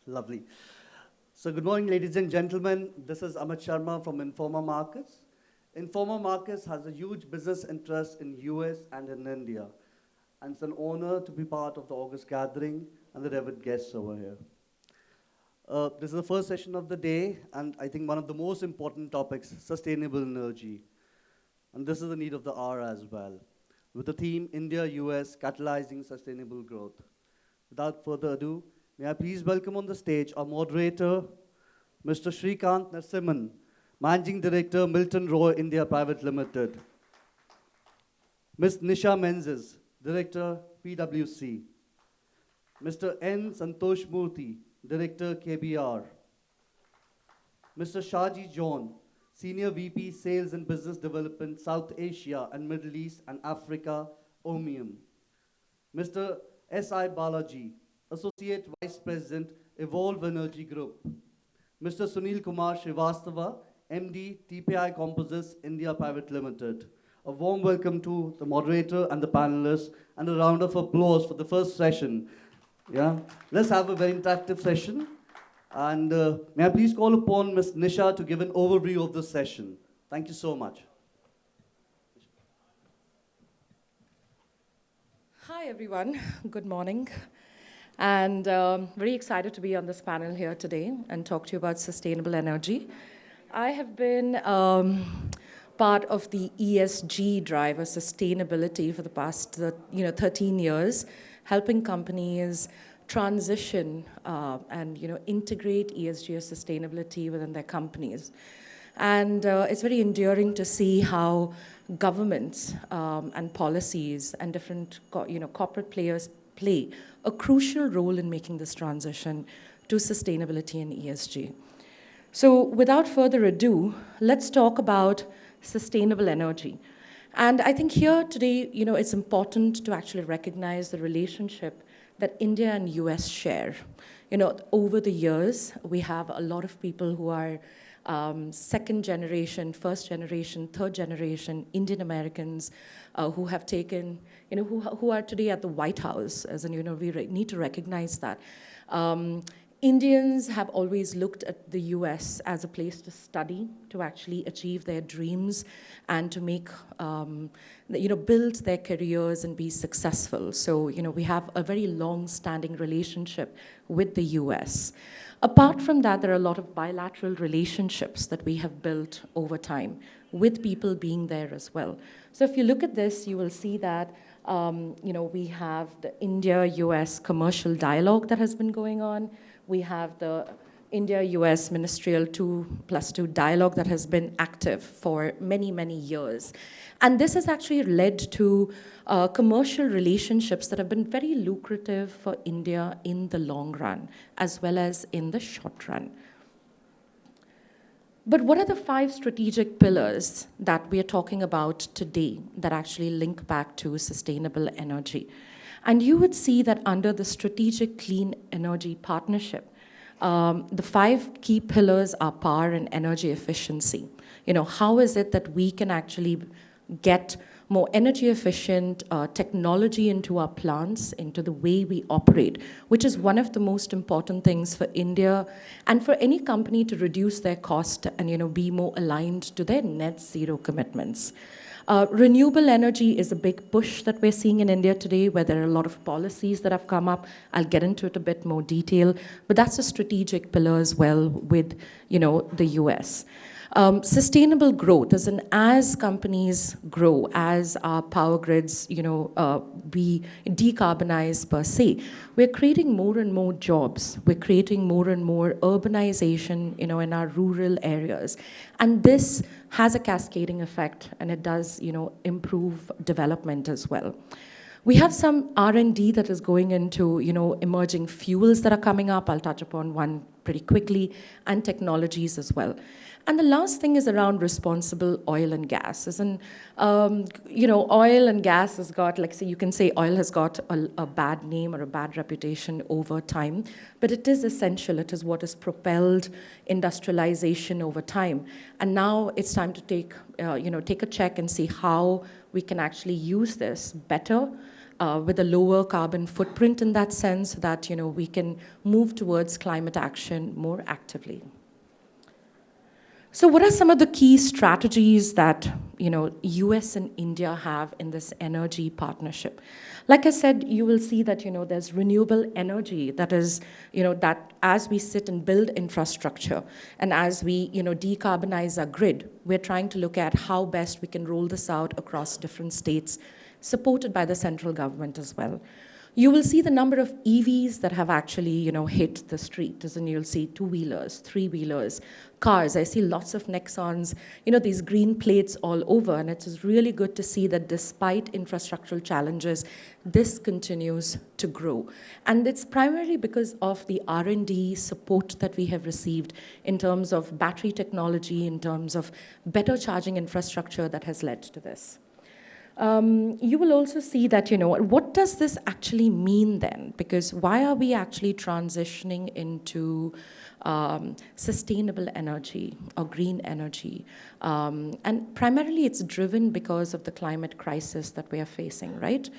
Lovely. So good morning, ladies and gentlemen. This is Amit Sharma from Informa Markets. Informa Markets has a huge business interest in US and in India. And it's an honor to be part of the August gathering and the revered guests over here. This is the first session of the day, and I think one of the most important topics, sustainable energy. And this is the need of the hour as well, with the theme India-US catalyzing sustainable growth. Without further ado, may I please welcome on the stage our moderator, Mr. Shrikant Narasimhan, Managing Director, Milton Roy India Private Limited. Ms. Nisha Menzies, Director, PwC. Mr. N. Santosh Murthy, Director, KBR. Mr. Shaji John, Senior VP, Sales and Business Development, South Asia and Middle East and Africa, OMIUM. Mr. S.I. Balaji, Associate Vice President, Evolve Energy Group. Mr. Sunil Kumar Srivastava, MD, TPI Composites India Private Limited. A warm welcome to the moderator and the panelists, and a round of applause for the first session. Yeah, let's have a very interactive session. And may I please call upon Ms. Nisha to give an overview of this session. Thank you so much. Hi, everyone. Good morning. And very excited to be on this panel here today and talk to you about sustainable energy. I have been part of the ESG drive, sustainability, for the past 13 years, helping companies transition and integrate ESG or sustainability within their companies. And it's very endearing to see how governments and policies and different corporate players play a crucial role in making this transition to sustainability and ESG. So without further ado, let's talk about sustainable energy. And I think here today, it's important to actually recognize the relationship that India and US share. Over the years, we have a lot of people who are second generation, first generation, third generation Indian Americans who have taken, who are today at the White House, as in, we need to recognize that. Indians have always looked at the US as a place to study, to actually achieve their dreams, and to make, build their careers and be successful. So, we have a very long-standing relationship with the US. Apart from that, there are a lot of bilateral relationships that we have built over time, with people being there as well. So if you look at this, you will see that we have the India-US commercial dialogue that has been going on. We have the India-US ministerial 2+2 dialogue that has been active for many, many years. And this has actually led to commercial relationships that have been very lucrative for India in the long run, as well as in the short run. But what are the 5 strategic pillars that we are talking about today that actually link back to sustainable energy? And you would see that under the Strategic Clean Energy Partnership, the 5 key pillars are power and energy efficiency. How is it that we can actually get more energy efficient technology into our plants, into the way we operate, which is one of the most important things for India and for any company to reduce their cost and be more aligned to their net zero commitments. Renewable energy is a big push that we're seeing in India today, where there are a lot of policies that have come up. I'll get into it a bit more detail, but that's a strategic pillar as well with, the US. Sustainable growth, as companies grow, as our power grids, we decarbonize per se, we're creating more and more jobs. We're creating more and more urbanization, in our rural areas. And this has a cascading effect, and it does, improve development as well. We have some R&D that is going into, emerging fuels that are coming up. I'll touch upon one pretty quickly, and technologies as well. And the last thing is around responsible oil and gas. Oil and gas has got, you can say oil has got a bad name or a bad reputation over time, but it is essential. It is what has propelled industrialization over time. And now it's time to take a check and see how we can actually use this better with a lower carbon footprint in that sense, so that we can move towards climate action more actively. So what are some of the key strategies that US and India have in this energy partnership? Like I said, you will see that there's renewable energy that is that as we sit and build infrastructure and as we decarbonize our grid, we're trying to look at how best we can roll this out across different states, supported by the central government as well. You will see the number of EVs that have actually, hit the street. And you'll see two-wheelers, three-wheelers, cars. I see lots of Nexons, these green plates all over. And it is really good to see that despite infrastructural challenges, this continues to grow. And it's primarily because of the R&D support that we have received in terms of battery technology, in terms of better charging infrastructure that has led to this. You will also see that, what does this actually mean then? Because why are we actually transitioning into sustainable energy or green energy? And primarily it's driven because of the climate crisis that we are facing, right?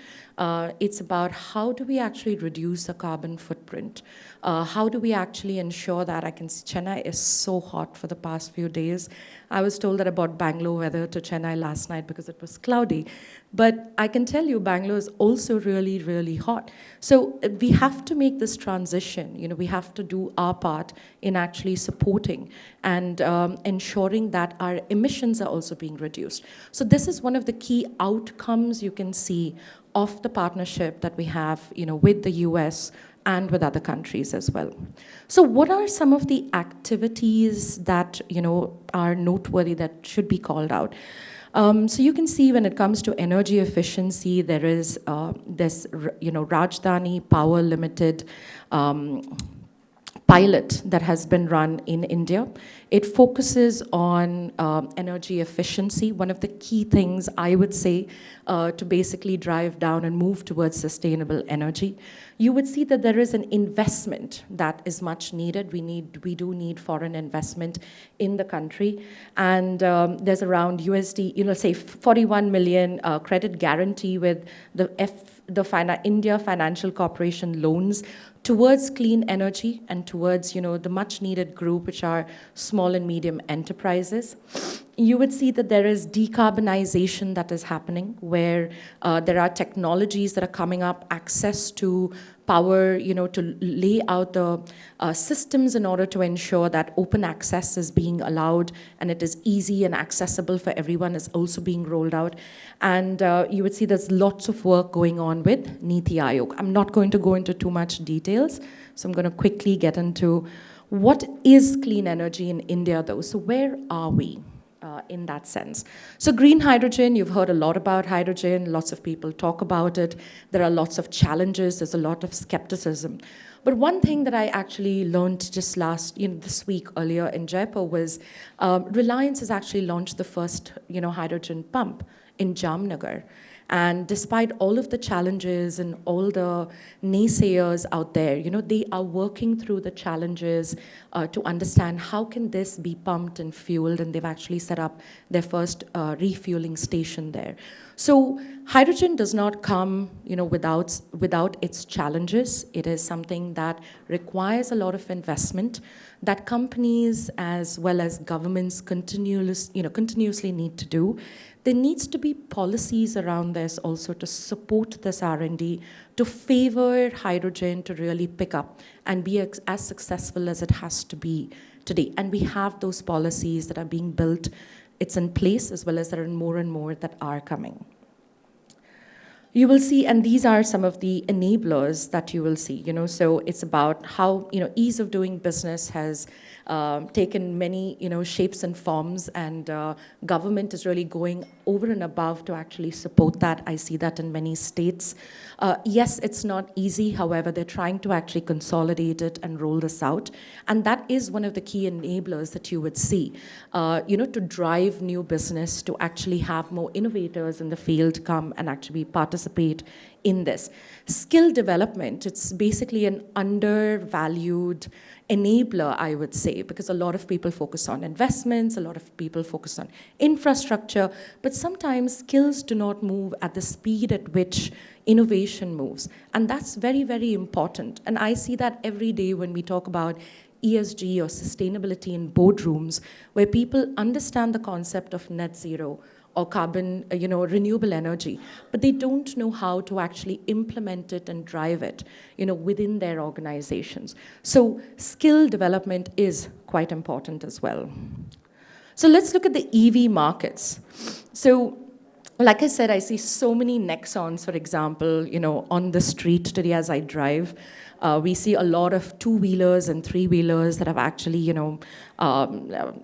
It's about how do we actually reduce the carbon footprint? How do we actually ensure that I can see Chennai is so hot for the past few days. I was told that about Bangalore weather to Chennai last night because it was cloudy. But I can tell you Bangalore is also really, really hot. So we have to make this transition. We have to do our part in actually supporting and ensuring that our emissions are also being reduced. So this is one of the key outcomes you can see of the partnership that we have with the US and with other countries as well. So what are some of the activities that are noteworthy that should be called out? So you can see when it comes to energy efficiency, there is this Rajdhani Power Limited pilot that has been run in India. It focuses on energy efficiency, one of the key things I would say to basically drive down and move towards sustainable energy. You would see that there is an investment that is much needed. We do need foreign investment in the country. And there's around USD, say 41 million credit guarantee with the India Financial Corporation loans towards clean energy and towards the much needed group, which are small and medium enterprises. You would see that there is decarbonization that is happening, where there are technologies that are coming up, access to power, to lay out the systems in order to ensure that open access is being allowed and it is easy and accessible for everyone is also being rolled out. And you would see there's lots of work going on with Niti Aayog. I'm not going to go into too much details, so I'm going to quickly get into what is clean energy in India though. So where are we? In that sense. So green hydrogen, you've heard a lot about hydrogen, lots of people talk about it. There are lots of challenges, there's a lot of skepticism. But one thing that I actually learned just this week earlier in Jaipur was Reliance has actually launched the first, hydrogen pump in Jamnagar. And despite all of the challenges and all the naysayers out there, they are working through the challenges to understand how can this be pumped and fueled, and they've actually set up their first refueling station there. So hydrogen does not come, without its challenges. It is something that requires a lot of investment that companies as well as governments continuously need to do. There needs to be policies around this also to support this R&D, to favor hydrogen to really pick up and be as successful as it has to be today. And we have those policies that are being built. It's in place, as well as there are more and more that are coming. You will see, and these are some of the enablers that you will see, so it's about how, ease of doing business has taken many, shapes and forms, and government is really going over and above to actually support that. I see that in many states. Yes, it's not easy. However, they're trying to actually consolidate it and roll this out. And that is one of the key enablers that you would see, to drive new business, to actually have more innovators in the field come and actually be participants participate in this. Skill development, it's basically an undervalued enabler, I would say, because a lot of people focus on investments, a lot of people focus on infrastructure, but sometimes skills do not move at the speed at which innovation moves. And that's very, very important. And I see that every day when we talk about ESG or sustainability in boardrooms, where people understand the concept of net zero or carbon, renewable energy, but they don't know how to actually implement it and drive it, within their organizations. So skill development is quite important as well. So let's look at the EV markets. So like I said, I see so many Nexons, for example, on the street today as I drive. We see a lot of two-wheelers and three-wheelers that have actually,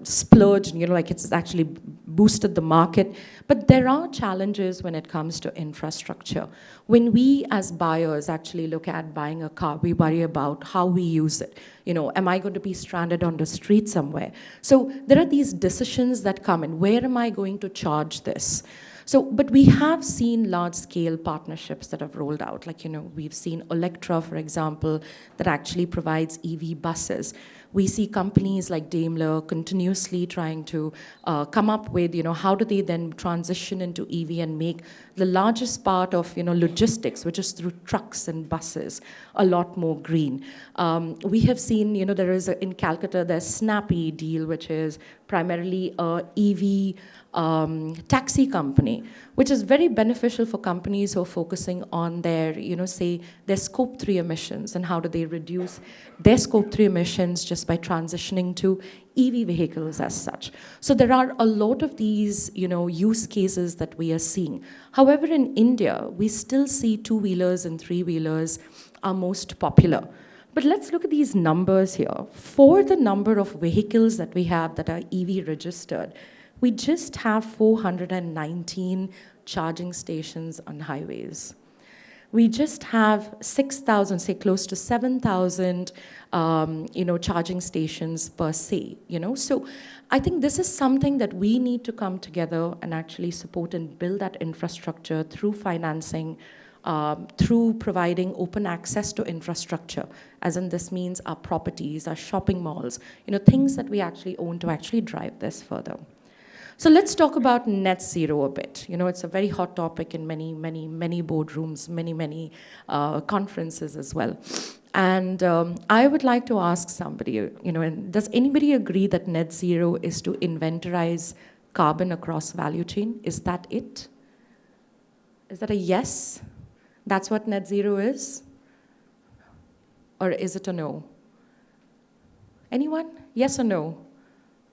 splurged, like it's actually boosted the market. But there are challenges when it comes to infrastructure. When we as buyers actually look at buying a car, we worry about how we use it. Am I going to be stranded on the street somewhere? So there are these decisions that come in. Where am I going to charge this? So, but we have seen large-scale partnerships that have rolled out. Like, we've seen Electra, for example, that actually provides EV buses. We see companies like Daimler continuously trying to come up with, how do they then transition into EV and make the largest part of, logistics, which is through trucks and buses, a lot more green. We have seen, there is in Calcutta, there's Snappy deal, which is primarily a EV taxi company, which is very beneficial for companies who are focusing on their, say, their Scope 3 emissions and how do they reduce their Scope 3 emissions just by transitioning to EV vehicles as such. So there are a lot of these, use cases that we are seeing. However, in India, we still see two-wheelers and three-wheelers are most popular. But let's look at these numbers here. For the number of vehicles that we have that are EV registered, we just have 419 charging stations on highways. We just have 6,000, say close to 7,000, charging stations per se, So I think this is something that we need to come together and actually support and build that infrastructure through financing, through providing open access to infrastructure, as in this means our properties, our shopping malls, things that we actually own to actually drive this further. So let's talk about net zero a bit. It's a very hot topic in many, many, many boardrooms, many conferences as well. And I would like to ask somebody, does anybody agree that net zero is to inventorize carbon across value chain? Is that it? Is that a yes? That's what net zero is? Or is it a no? Anyone? Yes or no?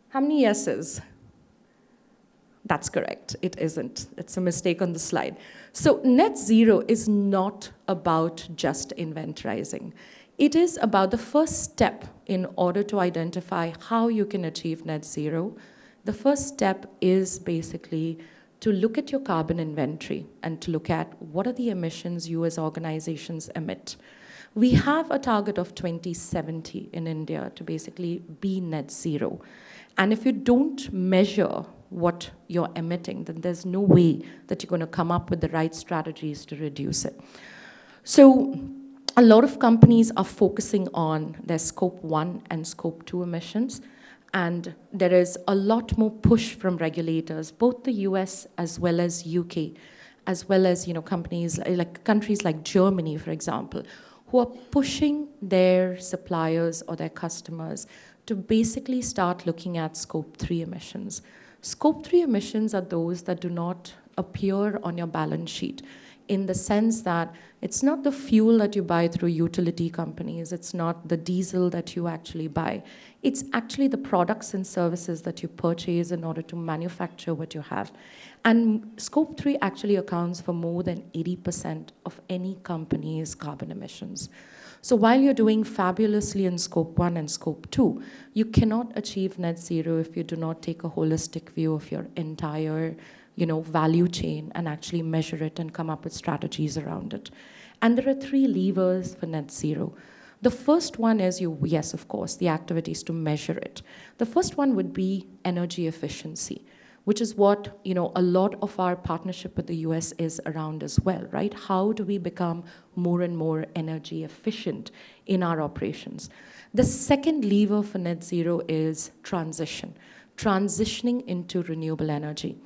How many yeses? That's correct. It isn't. It's a mistake on the slide. So net zero is not about just inventorizing. It is about the first step in order to identify how you can achieve net zero. The first step is basically to look at your carbon inventory and to look at what are the emissions you as organizations emit. We have a target of 2070 in India to basically be net zero. And if you don't measure what you're emitting, then there's no way that you're going to come up with the right strategies to reduce it. So a lot of companies are focusing on their Scope 1 and Scope 2 emissions, and there is a lot more push from regulators, both the US as well as UK, as well as companies like countries like Germany, for example, who are pushing their suppliers or their customers to basically start looking at Scope 3 emissions. Scope 3 emissions are those that do not appear on your balance sheet, in the sense that it's not the fuel that you buy through utility companies, it's not the diesel that you actually buy, it's actually the products and services that you purchase in order to manufacture what you have. And Scope 3 actually accounts for more than 80% of any company's carbon emissions. So while you're doing fabulously in Scope 1 and Scope 2, you cannot achieve net zero if you do not take a holistic view of your entire value chain and actually measure it and come up with strategies around it. And there are 3 levers for net zero. The first one is yes, of course, the activities to measure it. The first one would be energy efficiency. which is what, a lot of our partnership with the US is around as well, right? How do we become more and more energy efficient in our operations? The second lever for net zero is transitioning into renewable energy.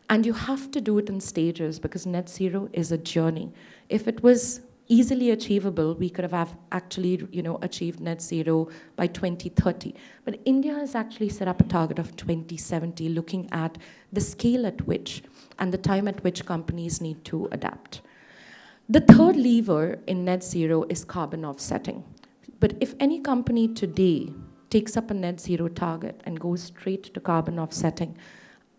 And you have to do it in stages because net zero is a journey. If it was easily achievable, we could have actually, achieved net zero by 2030. But India has actually set up a target of 2070, looking at the scale at which and the time at which companies need to adapt. The third lever in net zero is carbon offsetting. But if any company today takes up a net zero target and goes straight to carbon offsetting,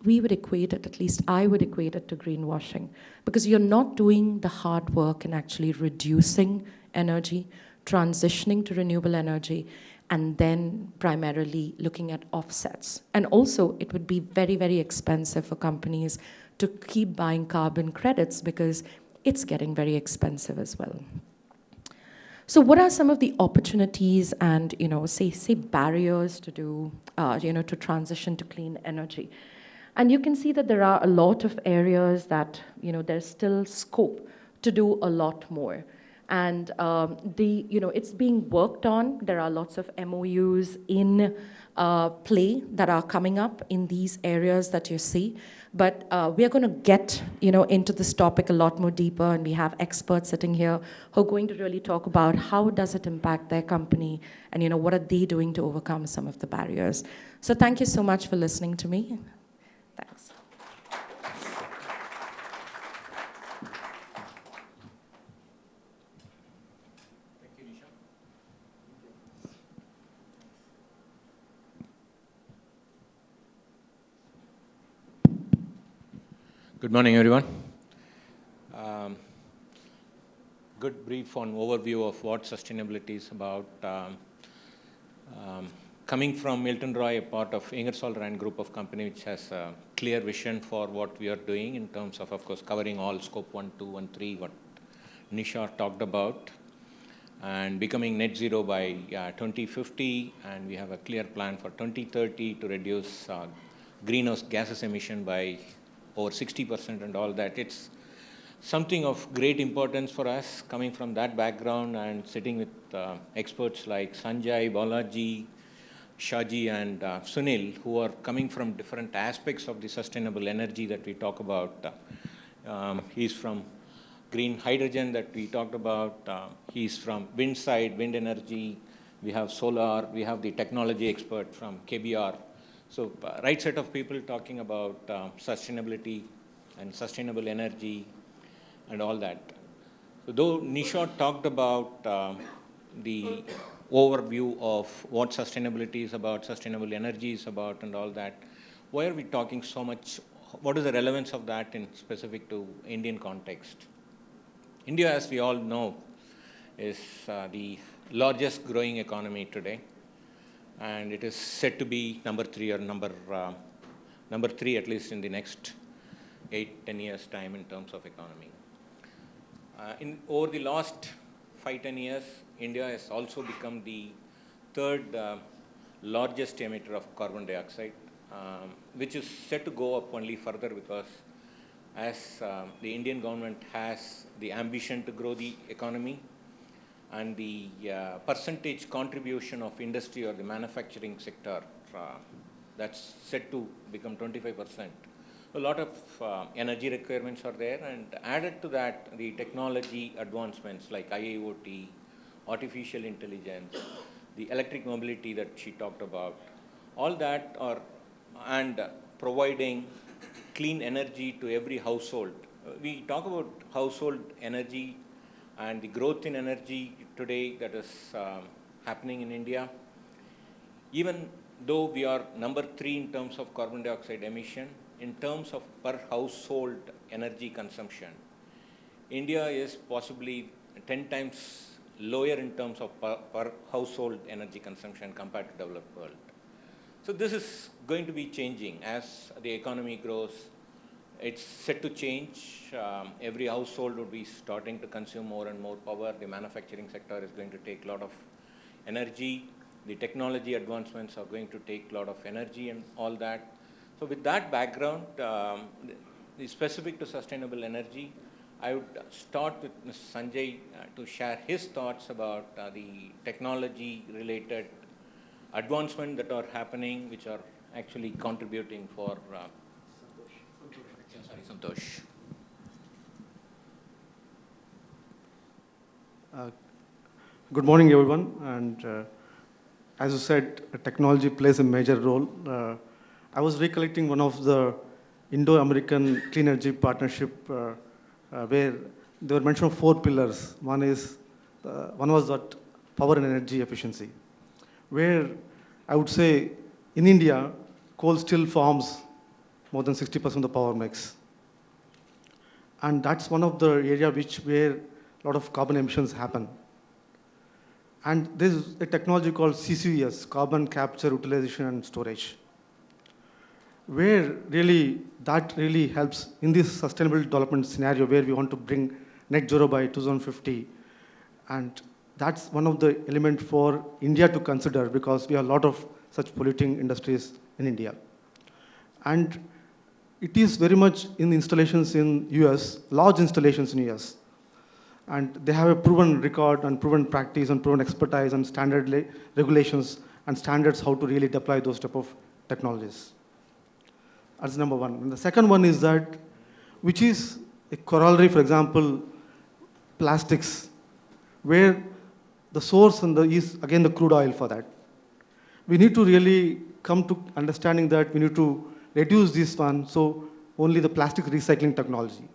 we would equate it, at least I would equate it to greenwashing, because you're not doing the hard work in actually reducing energy, transitioning to renewable energy, and then primarily looking at offsets. And also, it would be very, very expensive for companies to keep buying carbon credits because it's getting very expensive as well. So what are some of the opportunities and, say barriers to do, to transition to clean energy? And you can see that there are a lot of areas that, there's still scope to do a lot more. And it's being worked on. There are lots of MOUs in play that are coming up in these areas that you see. But we are going to get, into this topic a lot more deeper, and we have experts sitting here who are going to really talk about how does it impact their company, and what are they doing to overcome some of the barriers. So thank you so much for listening to me. Thanks. Thank you, Nisha. Good morning, everyone. Good brief on overview of what sustainability is about. Coming from Milton Roy, a part of Ingersoll Rand Group of Company, which has a clear vision for what we are doing in terms of course, covering all scope 1, 2, and 3, what Nisha talked about, and becoming net zero by 2050, and we have a clear plan for 2030 to reduce greenhouse gases emission by over 60% and all that. It's something of great importance for us, coming from that background and sitting with experts like Sanjay, Balaji, Shaji, and Sunil, who are coming from different aspects of the sustainable energy that we talk about. He's from green hydrogen that we talked about. He's from wind side, wind energy. We have solar. We have the technology expert from KBR. So right set of people talking about sustainability and sustainable energy and all that. So though Nisha talked about the overview of what sustainability is about, sustainable energy is about, and all that, why are we talking so much? What is the relevance of that in specific to Indian context? India, as we all know, is the largest growing economy today, and it is set to be number 3 or number 3 at least in the next 8-10 years' time in terms of economy. Over the last 5-10 years, India has also become the 3rd largest emitter of carbon dioxide, which is set to go up only further because as the Indian government has the ambition to grow the economy, and the percentage contribution of industry or the manufacturing sector, that's set to become 25%. A lot of energy requirements are there, and added to that, the technology advancements like IIoT, artificial intelligence, the electric mobility that she talked about, all that are, and providing clean energy to every household. We talk about household energy and the growth in energy today that is happening in India. Even though we are number 3 in terms of carbon dioxide emission, in terms of per household energy consumption, India is possibly 10 times lower in terms of per household energy consumption compared to developed world. So this is going to be changing as the economy grows. It's set to change. Every household would be starting to consume more and more power. The manufacturing sector is going to take a lot of energy. The technology advancements are going to take a lot of energy and all that. So with that background, specific to sustainable energy, I would start with Mr. Sanjay to share his thoughts about the technology-related advancements that are happening, which are actually contributing for. Santosh. Good morning, everyone. And as you said, technology plays a major role. I was recollecting one of the Indo-American Clean Energy Partnership where they were mentioned 4 pillars. One was that power and energy efficiency, where I would say in India, coal still forms more than 60% of the power mix. And that's one of the area where a lot of carbon emissions happen. And there's a technology called CCUS, carbon capture, utilization, and storage, where that really helps in this sustainable development scenario where we want to bring net zero by 2050. And that's one of the elements for India to consider because we have a lot of such polluting industries in India. And it is very much in installations in US, large installations in US. And they have a proven record and proven practice and proven expertise and standard regulations and standards how to really deploy those type of technologies. That's number one. And the second one is that, which is a corollary, for example, plastics, where the source is again the crude oil for that. We need to really come to understanding that we need to reduce this one, so only the plastic recycling technology.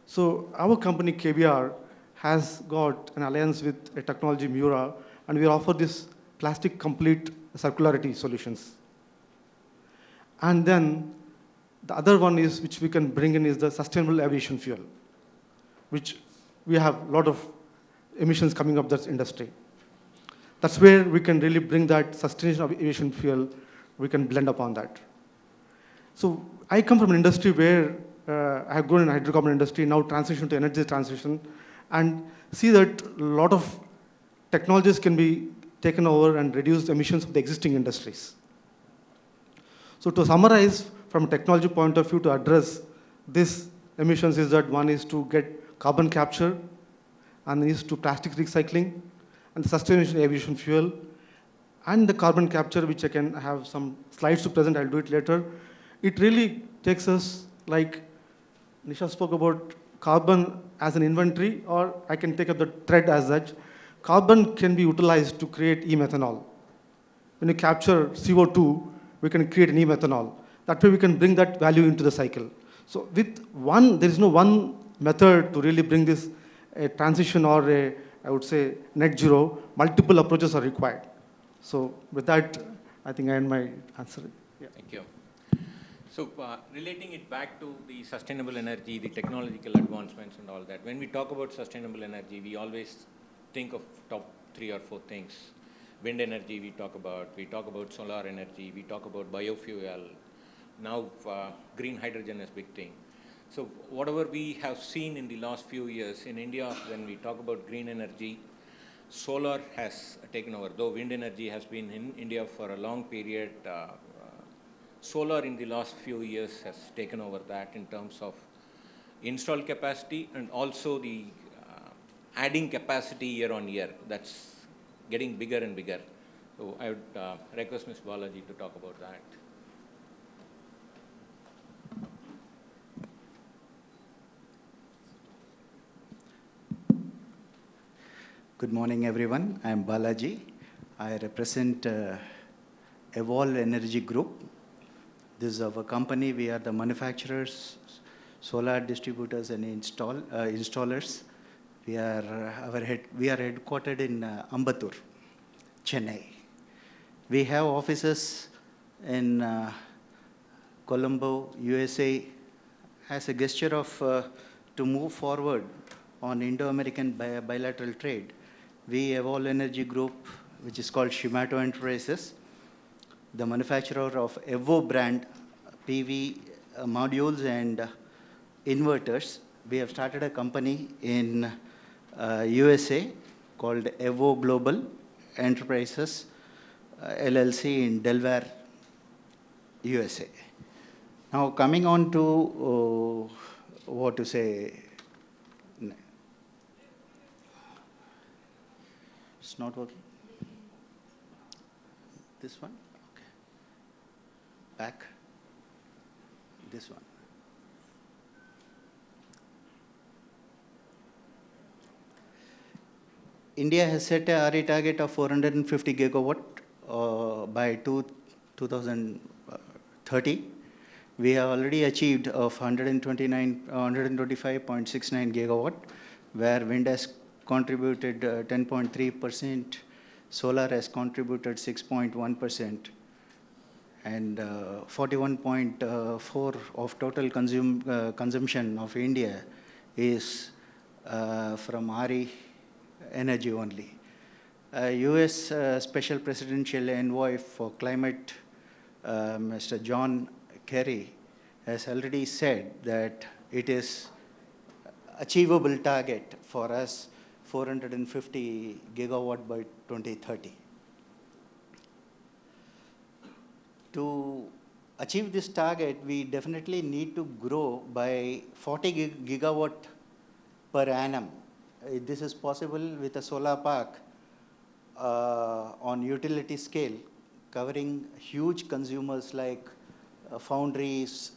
So our company, KBR, has got an alliance with a technology, Mura, and we offer this plastic complete circularity solutions. And then the other one is, which we can bring in, is the sustainable aviation fuel, which we have a lot of emissions coming up that industry. That's where we can really bring that sustainable aviation fuel, we can blend upon that. So I come from an industry where I have grown in the hydrocarbon industry, now transition to energy transition, and see that a lot of technologies can be taken over and reduce the emissions of the existing industries. So to summarize, from a technology point of view to address these emissions is that one is to get carbon capture, and is to plastic recycling, and the sustainable aviation fuel, and the carbon capture, which I can have some slides to present, I'll do it later. It really takes us, like Nisha spoke about carbon as an inventory, or I can take up the thread as such. Carbon can be utilized to create e-methanol. When you capture CO2, we can create an e-methanol. That way we can bring that value into the cycle. So with one, there is no one method to really bring this a transition or I would say, net zero. Multiple approaches are required. So with that, I think I end my answer. Yeah. Thank you. So relating it back to the sustainable energy, the technological advancements and all that, when we talk about sustainable energy, we always think of top 3 or 4 things. Wind energy we talk about solar energy, we talk about biofuel. Now green hydrogen is a big thing. So whatever we have seen in the last few years in India, when we talk about green energy, solar has taken over. Though wind energy has been in India for a long period, solar in the last few years has taken over that in terms of install capacity and also the adding capacity year on year. That's getting bigger and bigger. So I would request Ms. Balaji to talk about that. Good morning, everyone. I am Balaji. I represent Evolve Energy Group. This is our company. We are the manufacturers, solar distributors, and installers. We are headquartered in Ambattur, Chennai. We have offices in Colombo, USA. As a gesture of to move forward on Indo-American bilateral trade, we Evolve Energy Group, which is called Shimato Enterprises, the manufacturer of Evo brand PV modules and inverters. We have started a company in USA called Evo Global Enterprises LLC in Delaware, USA. Now coming on to what to say, it's not working. This one, okay. Back, this one. India has set a RE target of 450 gigawatt by 2030. We have already achieved of 125.69 gigawatt, where wind has contributed 10.3%, solar has contributed 6.1%, and 41.4 of total consumption of India is from RE energy only. US Special Presidential Envoy for Climate, Mr. John Kerry, has already said that it is achievable target for us 450 gigawatt by 2030. To achieve this target, we definitely need to grow by 40 gigawatt per annum. This is possible with a solar park on utility scale, covering huge consumers like foundries,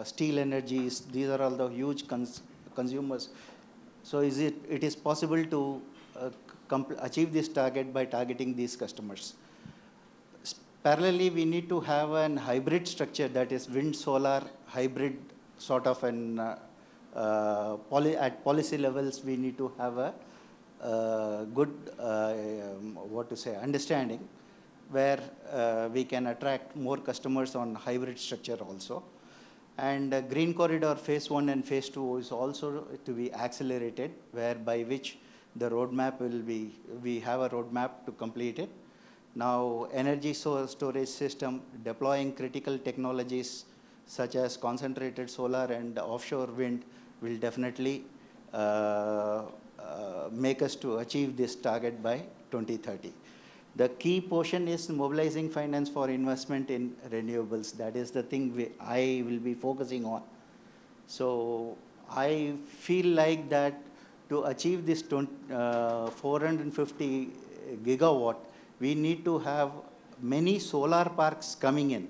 steel energies. These are all the huge consumers. So it is possible to achieve this target by targeting these customers. Parallelly, we need to have an hybrid structure, that is wind solar hybrid sort of an at policy levels. We need to have a good understanding where we can attract more customers on hybrid structure also. And Green Corridor Phase 1 and Phase 2 is also to be accelerated, whereby which the roadmap will be, we have a roadmap to complete it. Now, energy storage system, deploying critical technologies such as concentrated solar and offshore wind will definitely make us to achieve this target by 2030. The key portion is mobilizing finance for investment in renewables. That is the thing I will be focusing on. So I feel like that to achieve this 450 gigawatt, we need to have many solar parks coming in,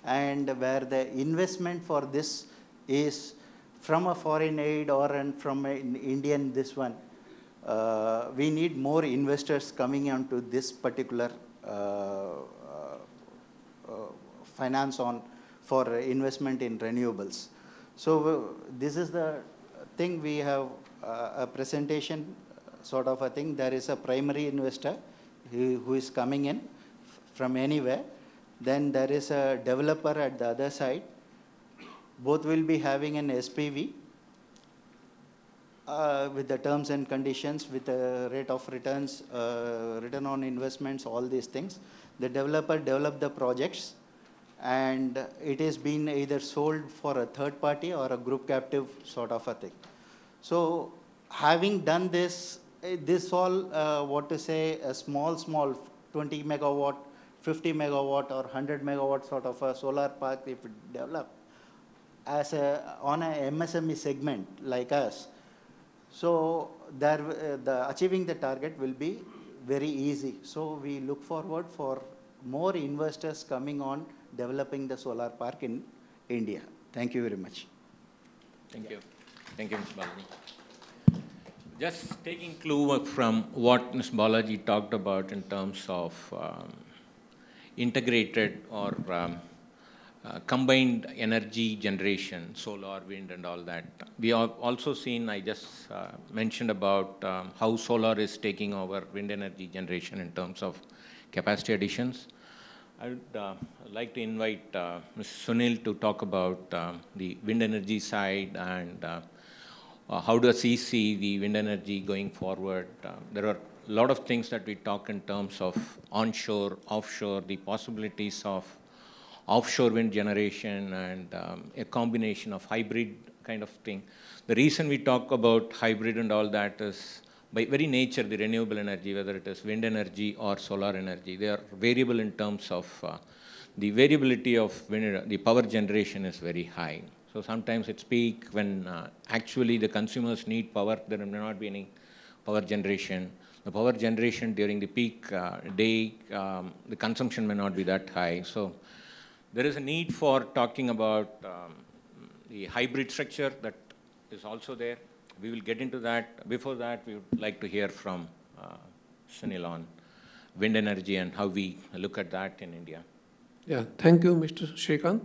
and where the investment for this is from a foreign aid or from an Indian this one. We need more investors coming onto this particular finance for investment in renewables. So this is the thing. We have a presentation sort of a thing. There is a primary investor who is coming in from anywhere. Then there is a developer at the other side. Both will be having an SPV with the terms and conditions, with the rate of returns, return on investments, all these things. The developer developed the projects, and it is been either sold for a third party or a group captive sort of a thing. So having done this, this all, a small 20 megawatt, 50 megawatt or 100 megawatt sort of a solar park, if it develop as on a MSME segment like us, so achieving the target will be very easy. So we look forward for more investors coming on developing the solar park in India. Thank you very much. Thank you. Thank you, Mr. Balaji. Just taking clue from what Mr. Balaji talked about in terms of integrated or combined energy generation, solar, wind, and all that. We have also seen, I just mentioned about how solar is taking over wind energy generation in terms of capacity additions. I would like to invite Mr. Sunil to talk about the wind energy side and how does he see the wind energy going forward. There are a lot of things that we talk in terms of onshore, offshore, the possibilities of offshore wind generation, and a combination of hybrid kind of thing. The reason we talk about hybrid and all that is, by very nature, the renewable energy, whether it is wind energy or solar energy, they are variable in terms of the variability of wind, the power generation is very high. So sometimes it's peak when actually the consumers need power, there may not be any power generation. The power generation during the peak day, the consumption may not be that high. So there is a need for talking about the hybrid structure that is also there. We will get into that. Before that, we would like to hear from Sunil on wind energy and how we look at that in India. Yeah, thank you, Mr. Shrikant.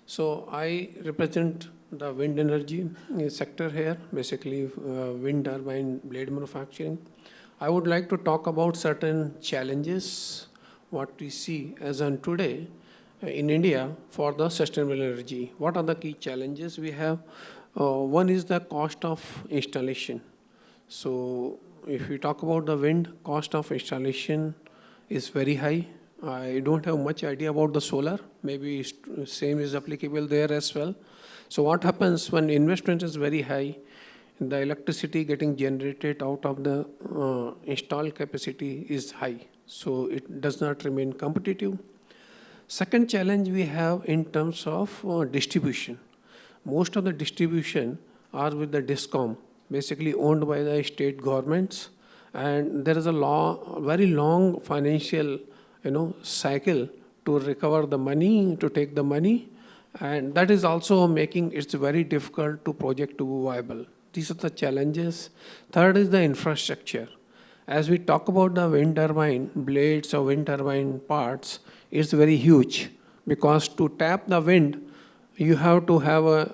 So I represent the wind energy sector here, basically wind turbine blade manufacturing. I would like to talk about certain challenges, what we see as on today in India for the sustainable energy. What are the key challenges we have? One is the cost of installation. So if we talk about the wind, cost of installation is very high. I don't have much idea about the solar. Maybe same is applicable there as well. So what happens when investment is very high, the electricity getting generated out of the installed capacity is high. So it does not remain competitive. Second challenge we have in terms of distribution. Most of the distribution are with the DISCOM, basically owned by the state governments. And there is a very long financial cycle to recover the money, to take the money. And that is also making it very difficult to project to be viable. These are the challenges. Third is the infrastructure. As we talk about the wind turbine blades or wind turbine parts, it's very huge because to tap the wind, you have to have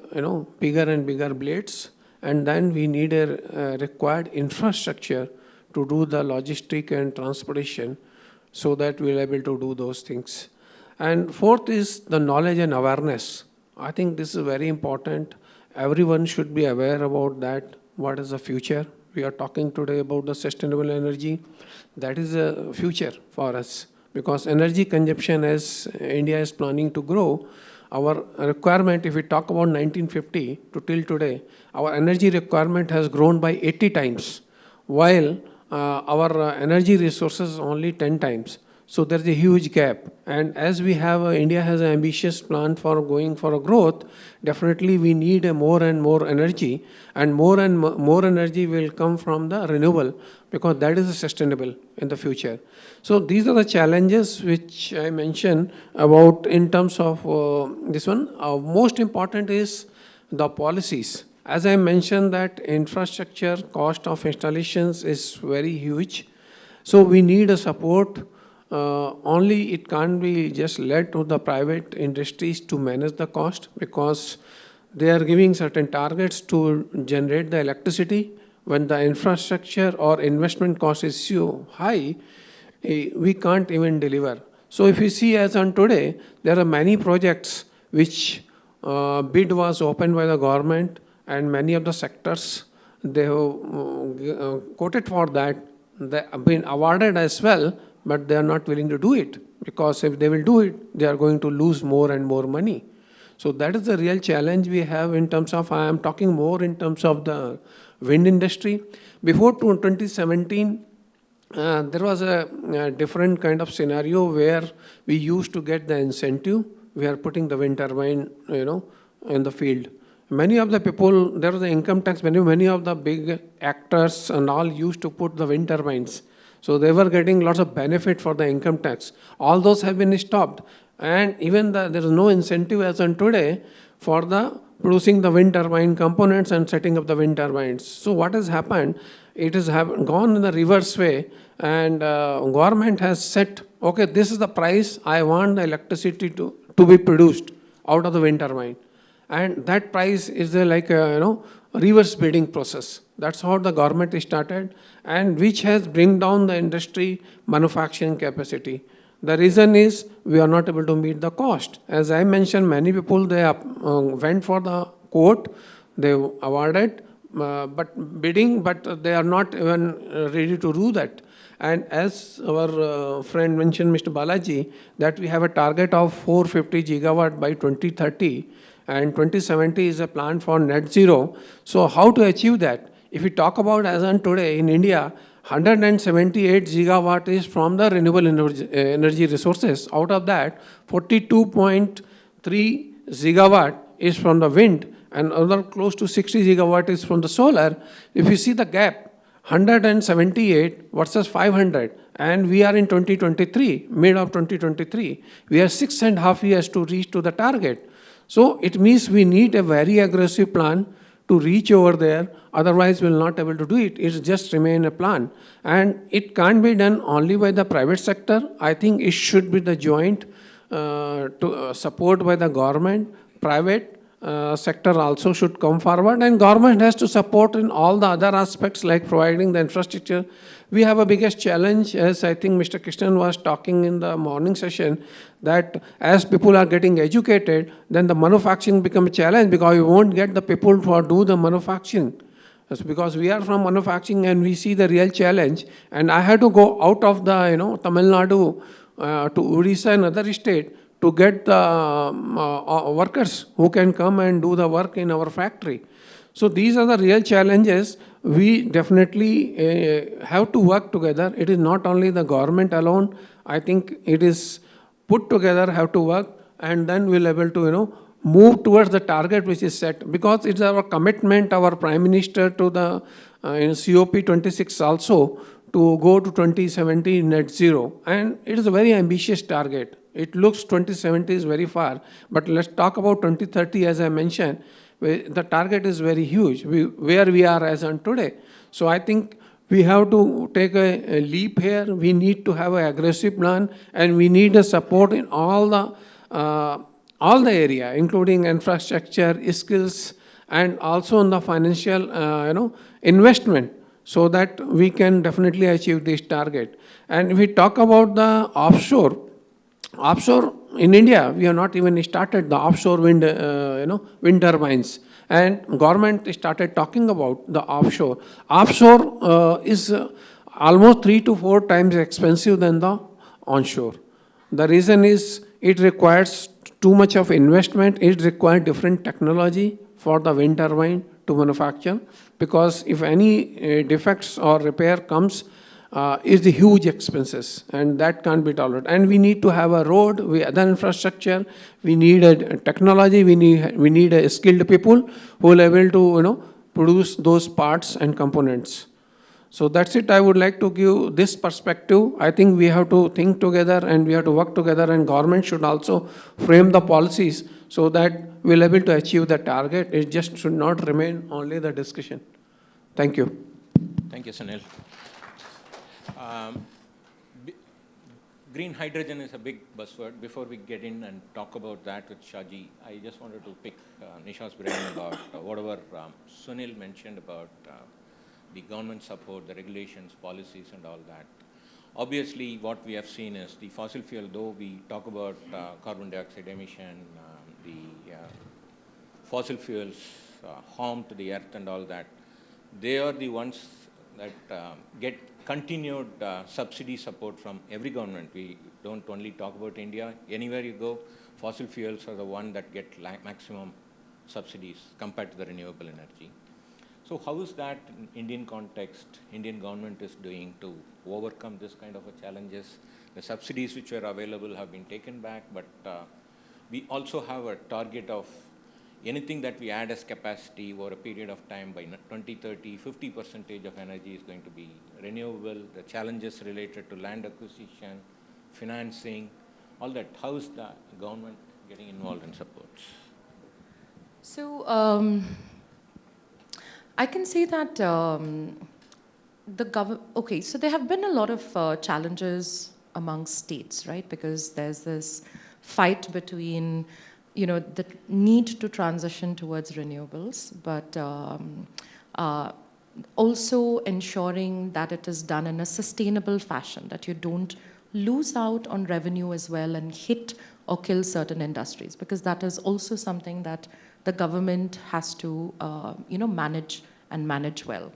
bigger and bigger blades, and then we need a required infrastructure to do the logistic and transportation so that we're able to do those things. And fourth is the knowledge and awareness. I think this is very important. Everyone should be aware about that. What is the future? We are talking today about the sustainable energy. That is the future for us because energy consumption as India is planning to grow, our requirement, if we talk about 1950 to till today, our energy requirement has grown by 80 times, while our energy resources only 10 times. So there's a huge gap. And as we have, India has an ambitious plan for going for a growth, definitely we need a more and more energy, and more energy will come from the renewable because that is sustainable in the future. So these are the challenges which I mentioned about in terms of this one. Most important is the policies. As I mentioned that infrastructure cost of installations is very huge. So we need a support. Only it can't be just led to the private industries to manage the cost because they are giving certain targets to generate the electricity. When the infrastructure or investment cost is so high, we can't even deliver. So if you see as on today, there are many projects which bid was opened by the government and many of the sectors, they have quoted for that. They have been awarded as well, but they are not willing to do it because if they will do it, they are going to lose more and more money. So that is the real challenge we have in terms of, I am talking more in terms of the wind industry. Before 2017, there was a different kind of scenario where we used to get the incentive. We are putting the wind turbine, in the field. Many of the people, there was the income tax, many of the big actors and all used to put the wind turbines. So they were getting lots of benefit for the income tax. All those have been stopped. And even there is no incentive as on today for the producing the wind turbine components and setting up the wind turbines. So what has happened? It has gone in the reverse way, and government has set, okay, this is the price I want the electricity to be produced out of the wind turbine. And that price is like a reverse bidding process. That's how the government started, and which has bring down the industry manufacturing capacity. The reason is we are not able to meet the cost. As I mentioned, many people, they went for the quote, they awarded, but bidding, but they are not even ready to do that. And as our friend mentioned, Mr. Balaji, that we have a target of 450 gigawatt by 2030, and 2070 is a plan for net zero. So how to achieve that? If we talk about as on today in India, 178 gigawatt is from the renewable energy resources. Out of that, 42.3 gigawatt is from the wind, and another close to 60 gigawatt is from the solar. If you see the gap, 178 versus 500, and we are in 2023, mid of 2023. We have 6.5 years to reach to the target. So it means we need a very aggressive plan to reach over there, otherwise we'll not able to do it. It just remain a plan. And it can't be done only by the private sector. I think it should be the joint support by the government, private sector also should come forward, and government has to support in all the other aspects like providing the infrastructure. We have a biggest challenge, as I think Mr. Krishnan was talking in the morning session, that as people are getting educated, then the manufacturing become a challenge because you won't get the people to do the manufacturing. That's because we are from manufacturing and we see the real challenge. And I had to go out of the Tamil Nadu to Odisha and other state to get the workers who can come and do the work in our factory. So these are the real challenges. We definitely have to work together. It is not only the government alone. I think it is put together, have to work, and then we'll able to move towards the target which is set. Because it's our commitment, our Prime Minister to the COP26 also, to go to 2070 net zero. And it is a very ambitious target. It looks 2070 is very far, but let's talk about 2030 as I mentioned. The target is very huge, where we are as on today. So I think we have to take a leap here. We need to have an aggressive plan, and we need a support in all the area, including infrastructure, skills, and also in the financial investment, so that we can definitely achieve this target. And if we talk about the offshore in India, we have not even started the offshore wind, wind turbines. And government started talking about the offshore. Offshore is almost 3 to 4 times expensive than the onshore. The reason is it requires too much of investment. It requires different technology for the wind turbine to manufacture, because if any defects or repair comes, is the huge expenses, and that can't be tolerated. And we need to have a road, other infrastructure, we need a technology, we need a skilled people who will able to produce those parts and components. So that's it. I would like to give this perspective. I think we have to think together and we have to work together, and government should also frame the policies so that we'll able to achieve the target. It just should not remain only the discussion. Thank you. Thank you, Sunil. Green hydrogen is a big buzzword. Before we get in and talk about that with Shaji, I just wanted to pick Nisha's brain about whatever Sunil mentioned about the government support, the regulations, policies, and all that. Obviously, what we have seen is the fossil fuel, though we talk about carbon dioxide emission, the fossil fuels harm to the earth and all that, they are the ones that get continued subsidy support from every government. We don't only talk about India. Anywhere you go, fossil fuels are the one that get maximum subsidies compared to the renewable energy. So how is that in Indian context, Indian government is doing to overcome this kind of challenges? The subsidies which were available have been taken back, but we also have a target of anything that we add as capacity over a period of time by 2030, 50% of energy is going to be renewable. The challenges related to land acquisition, financing, all that. How is the government getting involved in supports? So I can say that okay, so there have been a lot of challenges among states, right? Because there's this fight between the need to transition towards renewables, but also ensuring that it is done in a sustainable fashion, that you don't lose out on revenue as well and hit or kill certain industries, because that is also something that the government has to manage well.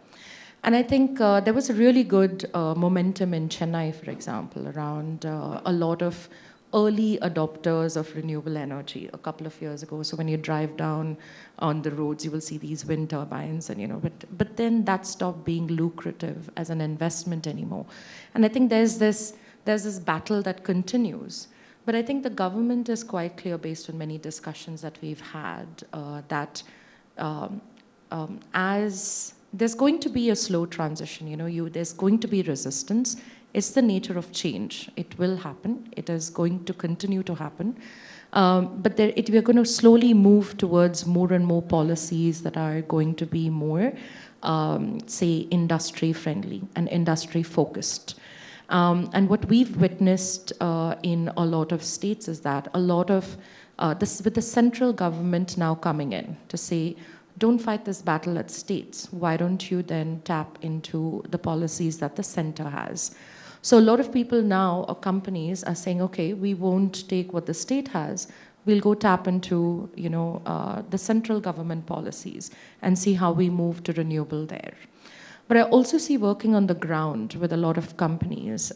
And I think there was a really good momentum in Chennai, for example, around a lot of early adopters of renewable energy a couple of years ago. So when you drive down on the roads, you will see these wind turbines, and but then that stopped being lucrative as an investment anymore. And I think there's this battle that continues. But I think the government is quite clear, based on many discussions that we've had, that as there's going to be a slow transition, there's going to be resistance. It's the nature of change. It will happen. It is going to continue to happen. But we're going to slowly move towards more and more policies that are going to be more, say, industry-friendly and industry-focused. And what we've witnessed in a lot of states is that a lot of with the central government now coming in to say, don't fight this battle at states. Why don't you then tap into the policies that the center has? So a lot of people now, or companies, are saying, okay, we won't take what the state has. We'll go tap into, the central government policies and see how we move to renewable there. But I also see, working on the ground with a lot of companies,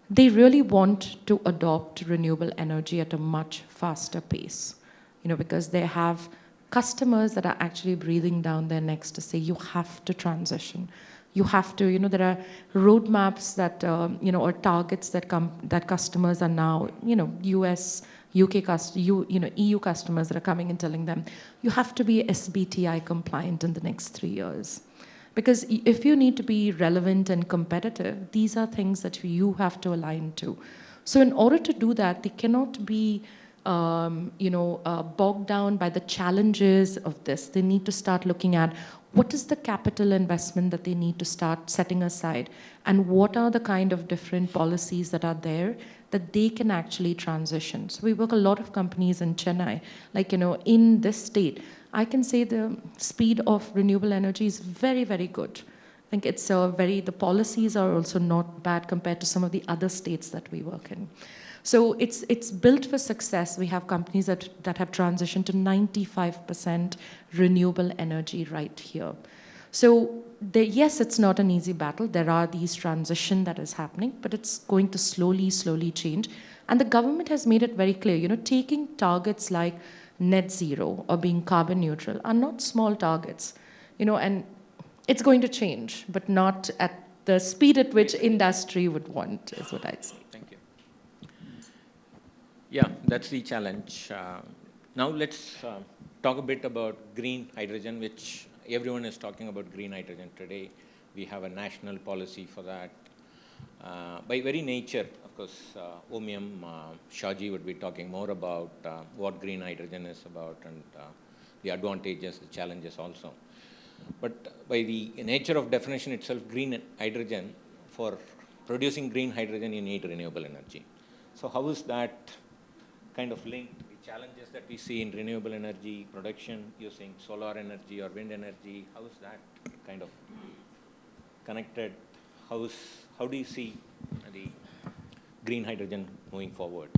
they really want to adopt renewable energy at a much faster pace, because they have customers that are actually breathing down their necks to say, you have to transition. You have to, there are roadmaps that, or targets that customers are now, US, UK, EU customers that are coming and telling them, you have to be SBTi compliant in the next 3 years. Because if you need to be relevant and competitive, these are things that you have to align to. So in order to do that, they cannot be bogged down by the challenges of this. They need to start looking at what is the capital investment that they need to start setting aside, and what are the kind of different policies that are there that they can actually transition. So we work a lot of companies in Chennai, in this state. I can say the speed of renewable energy is very, very good. I think it's the policies are also not bad compared to some of the other states that we work in. So it's built for success. We have companies that have transitioned to 95% renewable energy right here. So yes, it's not an easy battle. There are these transition that is happening, but it's going to slowly change. And the government has made it very clear, taking targets like net zero or being carbon neutral are not small targets, and it's going to change, but not at the speed at which industry would want, is what I'd say. Thank you. Yeah, that's the challenge. Now let's talk a bit about green hydrogen, which everyone is talking about green hydrogen today. We have a national policy for that. By very nature, of course, Omiyam Shaji would be talking more about what green hydrogen is about and the advantages, the challenges also. But by the nature of definition itself, green hydrogen, for producing green hydrogen, you need renewable energy. So how is that kind of linked? The challenges that we see in renewable energy production using solar energy or wind energy, how is that kind of connected? How do you see the green hydrogen moving forward?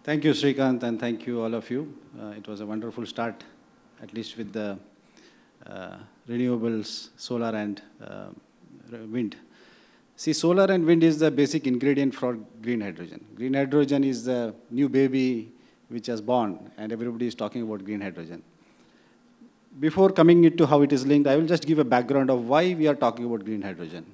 Thank you, Srikanth, and thank you, all of you. It was a wonderful start, at least with the renewables, solar and wind. See, solar and wind is the basic ingredient for green hydrogen. Green hydrogen is the new baby which has born, and everybody is talking about green hydrogen. Before coming into how it is linked, I will just give a background of why we are talking about green hydrogen,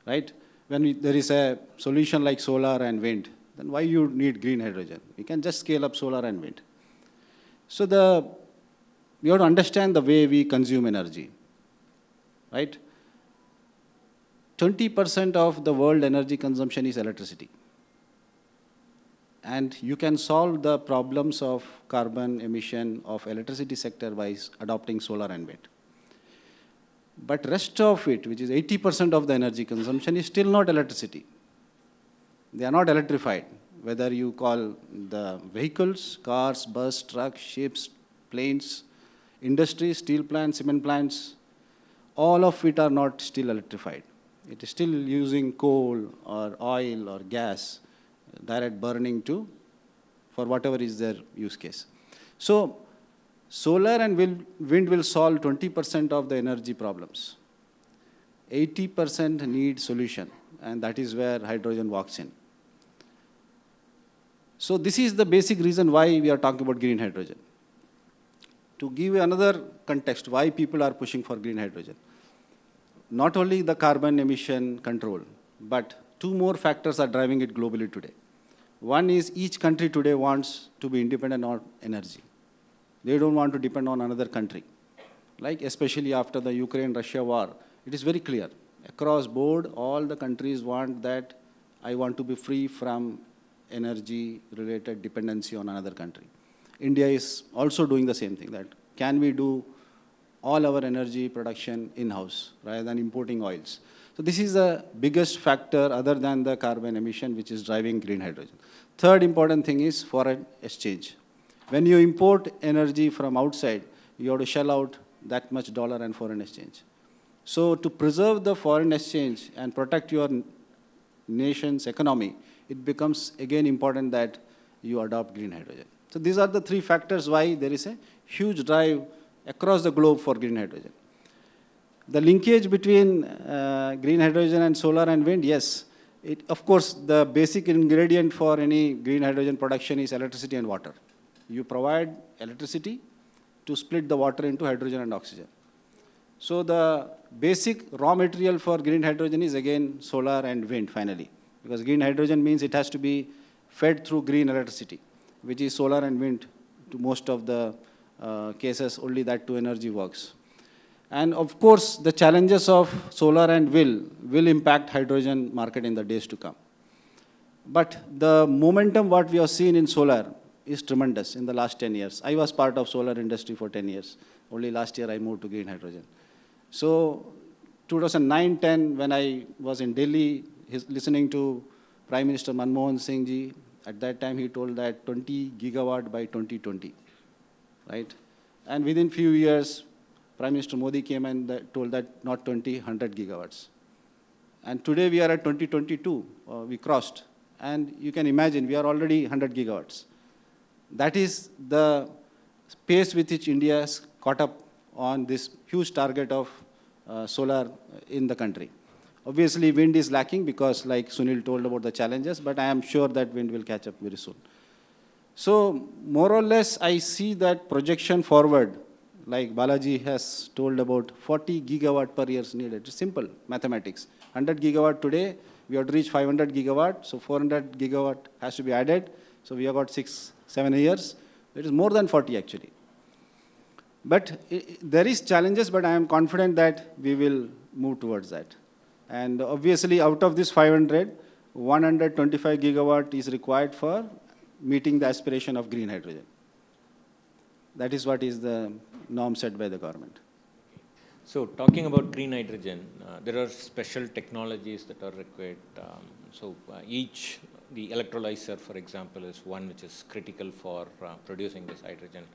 right? When there is a solution like solar and wind, then why you need green hydrogen? We can just scale up solar and wind. So we have to understand the way we consume energy, right? 20% of the world energy consumption is electricity. And you can solve the problems of carbon emission of electricity sector by adopting solar and wind. But rest of it, which is 80% of the energy consumption, is still not electricity. They are not electrified. Whether you call the vehicles, cars, bus, trucks, ships, planes, industry, steel plants, cement plants, all of it are not still electrified. It is still using coal or oil or gas, direct burning for whatever is their use case. So solar and wind will solve 20% of the energy problems. 80% need solution, and that is where hydrogen walks in. So this is the basic reason why we are talking about green hydrogen. To give you another context, why people are pushing for green hydrogen. Not only the carbon emission control, but two more factors are driving it globally today. One is each country today wants to be independent on energy. They don't want to depend on another country. Like especially after the Ukraine-Russia war, it is very clear. Across board, all the countries want that I want to be free from energy-related dependency on another country. India is also doing the same thing, that can we do all our energy production in-house rather than importing oils. So this is the biggest factor other than the carbon emission which is driving green hydrogen. Third important thing is foreign exchange. When you import energy from outside, you have to shell out that much dollar and foreign exchange. So to preserve the foreign exchange and protect your nation's economy, it becomes again important that you adopt green hydrogen. So these are the three factors why there is a huge drive across the globe for green hydrogen. The linkage between green hydrogen and solar and wind, yes. Of course, the basic ingredient for any green hydrogen production is electricity and water. You provide electricity to split the water into hydrogen and oxygen. So the basic raw material for green hydrogen is again solar and wind finally. Because green hydrogen means it has to be fed through green electricity, which is solar and wind. To most of the cases, only that two energy works. And of course, the challenges of solar and wind will impact hydrogen market in the days to come. But the momentum what we have seen in solar is tremendous in the last 10 years. I was part of solar industry for 10 years. Only last year I moved to green hydrogen. So 2009-10, when I was in Delhi, listening to Prime Minister Manmohan Singh ji, at that time he told that 20 gigawatt by 2020, right? And within few years, Prime Minister Modi came and told that not 20, 100 gigawatts. And today we are at 2022, we crossed. And you can imagine, we are already 100 gigawatts. That is the pace with which India has caught up on this huge target of solar in the country. Obviously, wind is lacking because, like Sunil told about the challenges, but I am sure that wind will catch up very soon. So, more or less, I see that projection forward, like Balaji has told about 40 gigawatt per year is needed. It's simple mathematics. 100 gigawatt today, we have to reach 500 gigawatt, so 400 gigawatt has to be added. So we have got 6-7 years. It is more than 40 actually. But there is challenges, but I am confident that we will move towards that. And obviously, out of this 500, 125 gigawatt is required for meeting the aspiration of green hydrogen. That is what is the norm set by the government. So talking about green hydrogen, there are special technologies that are required. The electrolyzer, for example, is one which is critical for producing this hydrogen.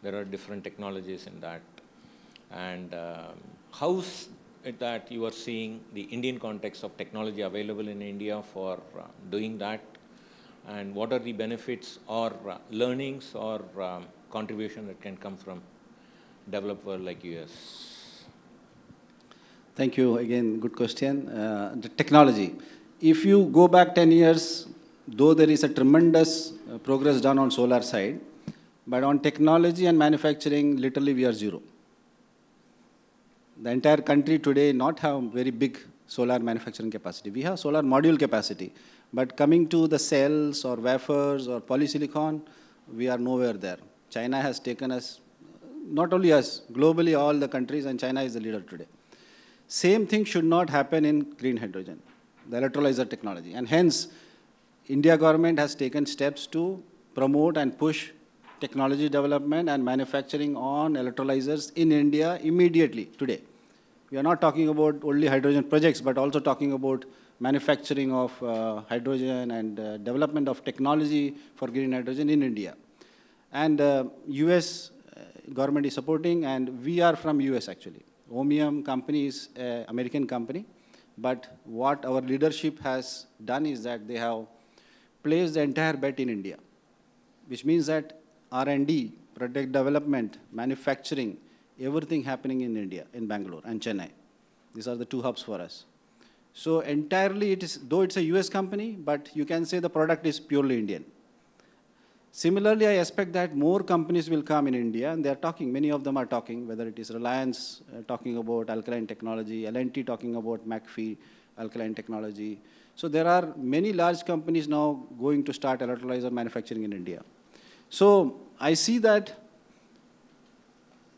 There are different technologies in that. And how's it that you are seeing the Indian context of technology available in India for doing that? And what are the benefits or learnings or contribution that can come from developed world like US? Thank you. Again, good question. The technology. If you go back 10 years, though there is a tremendous progress done on solar side, but on technology and manufacturing, literally we are zero. The entire country today not have very big solar manufacturing capacity. We have solar module capacity, but coming to the cells or wafers or polysilicon, we are nowhere there. China has taken us, not only us, globally all the countries, and China is the leader today. Same thing should not happen in green hydrogen, the electrolyzer technology. And hence, India government has taken steps to promote and push technology development and manufacturing on electrolyzers in India immediately today. We are not talking about only hydrogen projects, but also talking about manufacturing of hydrogen and development of technology for green hydrogen in India. And US government is supporting, and we are from US actually. Ohmium company is an American company, but what our leadership has done is that they have placed the entire bet in India, which means that R&D, product development, manufacturing, everything happening in India, in Bangalore and Chennai. These are the two hubs for us. So entirely it is, though it's a US company, but you can say the product is purely Indian. Similarly, I expect that more companies will come in India, and they are talking, many of them are talking, whether it is Reliance talking about alkaline technology, L&T talking about McPhee alkaline technology. So there are many large companies now going to start electrolyzer manufacturing in India. So I see that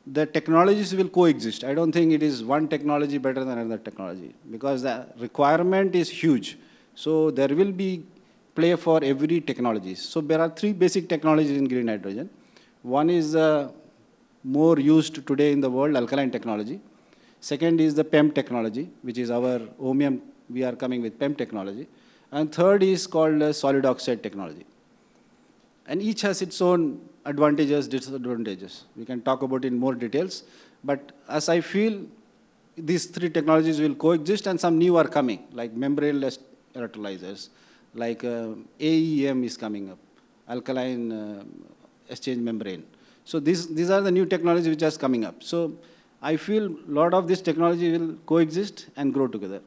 the technologies will coexist. I don't think it is one technology better than another technology, because the requirement is huge. So there will be play for every technology. So there are three basic technologies in green hydrogen. One is more used today in the world, alkaline technology. Second is the PEM technology, which is our Ohmium. We are coming with PEM technology. And third is called solid oxide technology. And each has its own advantages, disadvantages. We can talk about it in more details. But as I feel, these three technologies will coexist, and some new are coming, like membrane-less electrolyzers, like AEM is coming up, alkaline exchange membrane. So these are the new technologies which are coming up. So I feel a lot of this technology will coexist and grow together.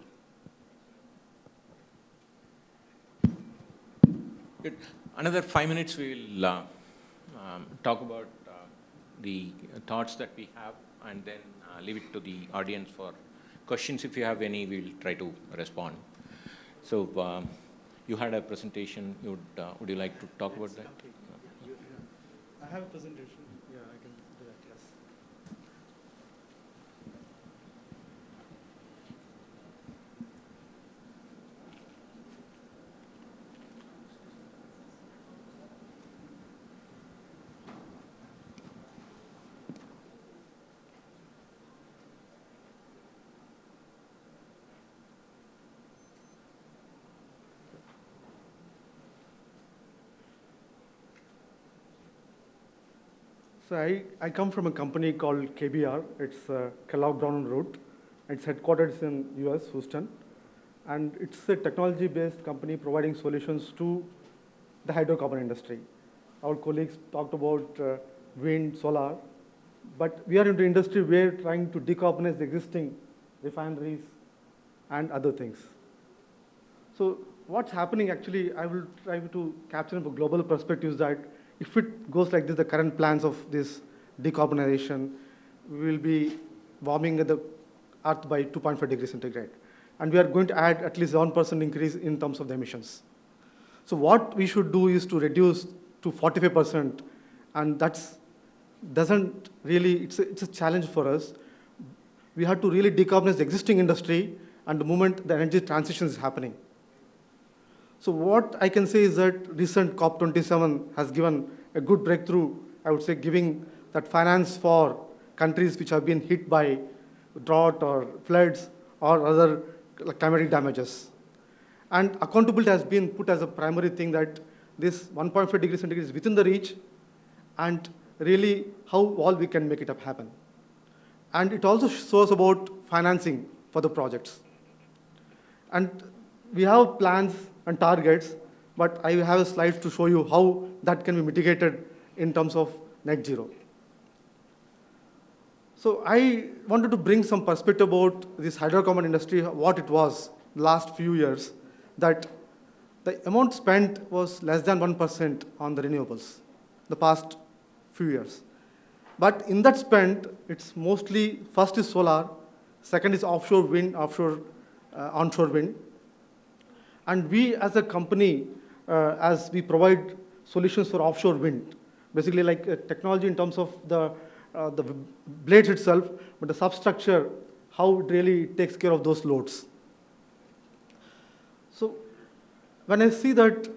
Good. Another 5 minutes, we will talk about the thoughts that we have, and then leave it to the audience for questions. If you have any, we'll try to respond. So you had a presentation. Would you like to talk about that? I have a presentation. Yeah, I can do that, yes. So I come from a company called KBR. It's Kellogg Brown Root. It's headquartered in US, Houston. And it's a technology-based company providing solutions to the hydrocarbon industry. Our colleagues talked about wind, solar. But we are into industry where trying to decarbonize the existing refineries and other things. So what's happening actually, I will try to capture from a global perspective, is that if it goes like this, the current plans of this decarbonization, we will be warming the Earth by 2.5 degrees centigrade. And we are going to add at least 1% increase in terms of the emissions. So what we should do is to reduce to 45%, and that's doesn't really, it's a challenge for us. We have to really decarbonize the existing industry, and the moment the energy transition is happening. So what I can say is that recent COP27 has given a good breakthrough, I would say, giving that finance for countries which have been hit by drought or floods or other climatic damages. And accountability has been put as a primary thing, that this 1.5 degrees centigrade is within the reach, and really how all we can make it happen. And it also shows about financing for the projects. And we have plans and targets, but I have a slide to show you how that can be mitigated in terms of net zero. So I wanted to bring some perspective about this hydrocarbon industry, what it was the last few years, that the amount spent was less than 1% on the renewables the past few years. But in that spend, it's mostly, first is solar, second is offshore wind, onshore wind. And we as a company, as we provide solutions for offshore wind, basically like technology in terms of the blades itself, but the substructure, how it really takes care of those loads. So when I see that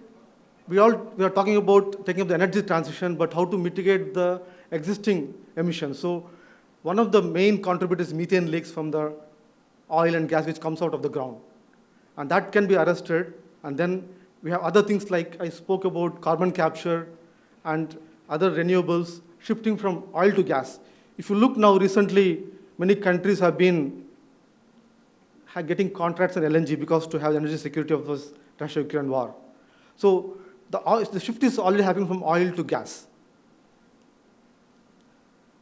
we are talking about taking up the energy transition, but how to mitigate the existing emissions. So one of the main contributors is methane leaks from the oil and gas which comes out of the ground. And that can be arrested. And then we have other things like I spoke about carbon capture and other renewables shifting from oil to gas. If you look now recently, many countries have been getting contracts in LNG because to have the energy security of this Russia-Ukraine war. So the shift is already happening from oil to gas.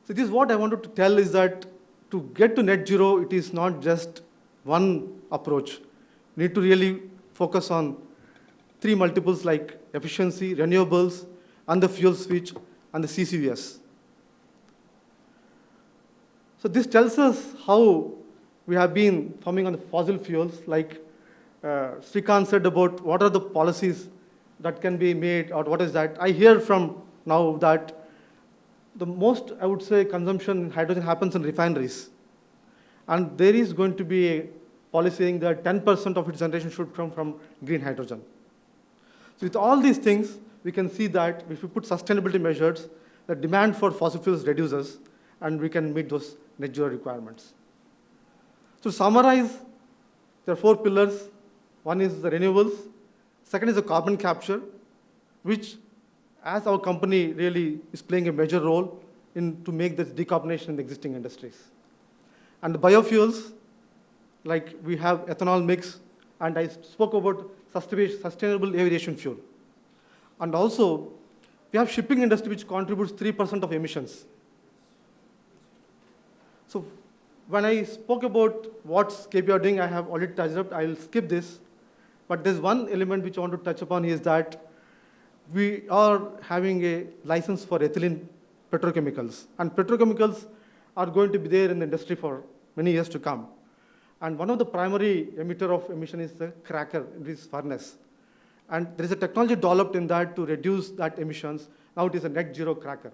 So this is what I wanted to tell, is that to get to net zero, it is not just one approach. We need to really focus on three multiples like efficiency, renewables, and the fuel switch, and the CCUS. So this tells us how we have been farming on the fossil fuels, like Srikanth said about what are the policies that can be made, or what is that. I hear from now that the most, I would say, consumption in hydrogen happens in refineries. And there is going to be a policy saying that 10% of its generation should come from green hydrogen. So with all these things, we can see that if we put sustainability measures, the demand for fossil fuels reduces, and we can meet those net zero requirements. To summarize, there are 4 pillars. One is the renewables. Second is the carbon capture, which, as our company really is playing a major role to make this decarbonization in the existing industries. And the biofuels, like we have ethanol mix, and I spoke about sustainable aviation fuel. And also, we have shipping industry, which contributes 3% of emissions. So when I spoke about what KP are doing, I have already touched up. I will skip this. But there's one element which I want to touch upon is that we are having a license for ethylene petrochemicals. And petrochemicals are going to be there in the industry for many years to come. And one of the primary emitter of emission is the cracker, this furnace. And there is a technology developed in that to reduce that emissions. Now it is a net zero cracker.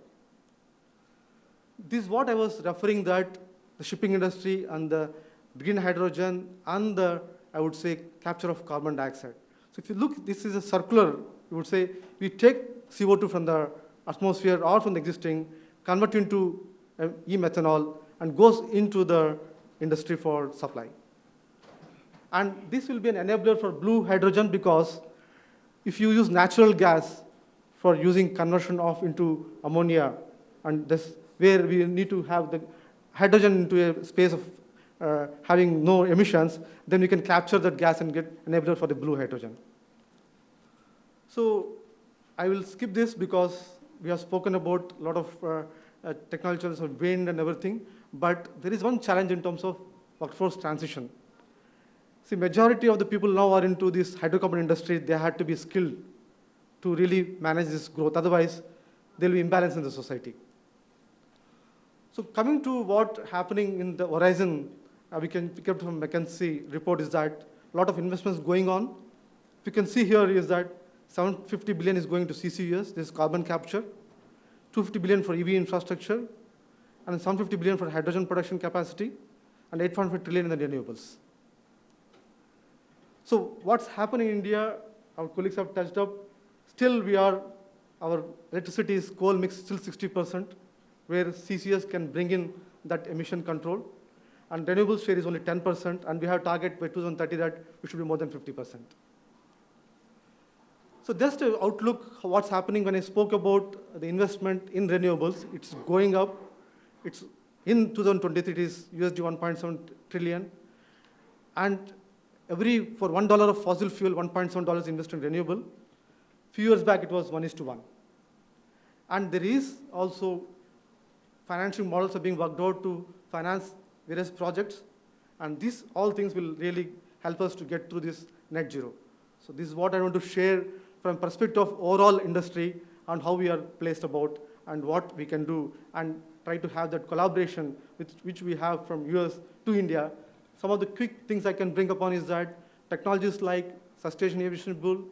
This is what I was referring, that the shipping industry and the green hydrogen and the, I would say, capture of carbon dioxide. So if you look, this is a circular, you would say, we take CO2 from the atmosphere or from the existing, convert into e-methanol, and goes into the industry for supply. And this will be an enabler for blue hydrogen, because if you use natural gas for using conversion of into ammonia, and this where we need to have the hydrogen into a space of having no emissions, then we can capture that gas and get enabler for the blue hydrogen. So I will skip this because we have spoken about a lot of technologies of wind and everything, but there is one challenge in terms of workforce transition. See, majority of the people now are into this hydrocarbon industry. They had to be skilled to really manage this growth. Otherwise, there will be imbalance in the society. So coming to what happening in the horizon, we can pick up from McKinsey report, is that a lot of investments going on. You can see here is that 750 billion is going to CCUS, this is carbon capture, 250 billion for EV infrastructure, and 750 billion for hydrogen production capacity, and 8.5 trillion in the renewables. So what's happening in India, our colleagues have touched up, still our electricity is coal mix still 60%, where CCS can bring in that emission control, and renewable share is only 10%, and we have target by 2030 that we should be more than 50%. So just an outlook what's happening. When I spoke about the investment in renewables, it's going up. It's in 2023, it is USD 1.7 trillion. And for $1 of fossil fuel, $1.7 invested in renewable. Few years back, it was 1:1. And there is also financing models are being worked out to finance various projects. And these all things will really help us to get through this net zero. So this is what I want to share from perspective of overall industry and how we are placed about and what we can do, and try to have that collaboration which we have from US to India. Some of the quick things I can bring upon is that technologies like sustainable aviation fuel,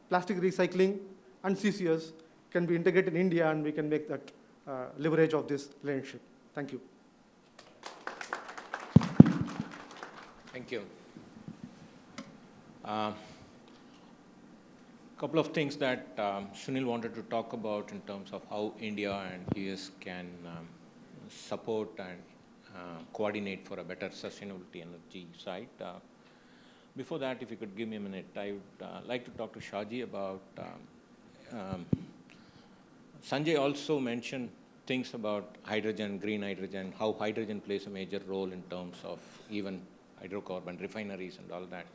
plastic recycling, and CCS can be integrated in India, and we can make that leverage of this relationship. Thank you. Thank you. Couple of things that Sunil wanted to talk about in terms of how India and US can support and coordinate for a better sustainability energy side. Before that, if you could give me a minute, I would like to talk to Shaji about, Sanjay also mentioned things about hydrogen, green hydrogen, how hydrogen plays a major role in terms of even hydrocarbon refineries and all that.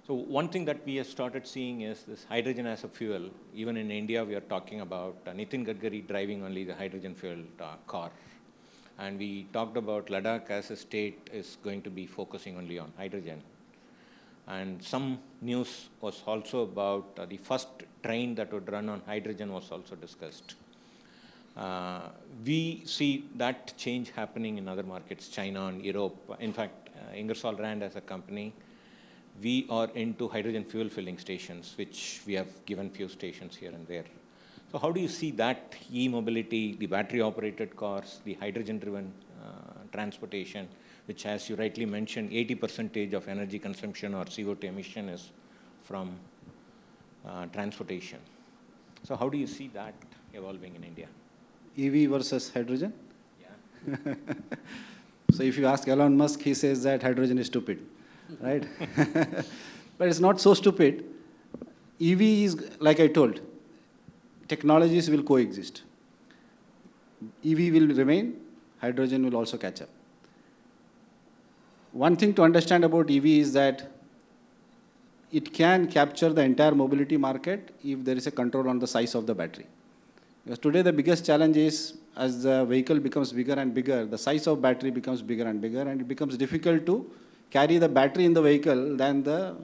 So one thing that we have started seeing is this hydrogen as a fuel. Even in India, we are talking about Nitin Gadkari driving only the hydrogen-fueled car. And we talked about Ladakh as a state is going to be focusing only on hydrogen. And some news was also about the first train that would run on hydrogen was also discussed. We see that change happening in other markets, China and Europe. In fact, Ingersoll Rand as a company, we are into hydrogen fuel filling stations, which we have given few stations here and there. So how do you see that e-mobility, the battery-operated cars, the hydrogen-driven transportation, which, as you rightly mentioned, 80% of energy consumption or CO2 emission is from transportation. So how do you see that evolving in India? EV versus hydrogen? Yeah. So if you ask Elon Musk, he says that hydrogen is stupid, right? But it's not so stupid. EV is, like I told, technologies will coexist. EV will remain, hydrogen will also catch up. One thing to understand about EV is that it can capture the entire mobility market if there is a control on the size of the battery. Because today the biggest challenge is, as the vehicle becomes bigger and bigger, the size of battery becomes bigger and bigger, and it becomes difficult to carry the battery in the vehicle than the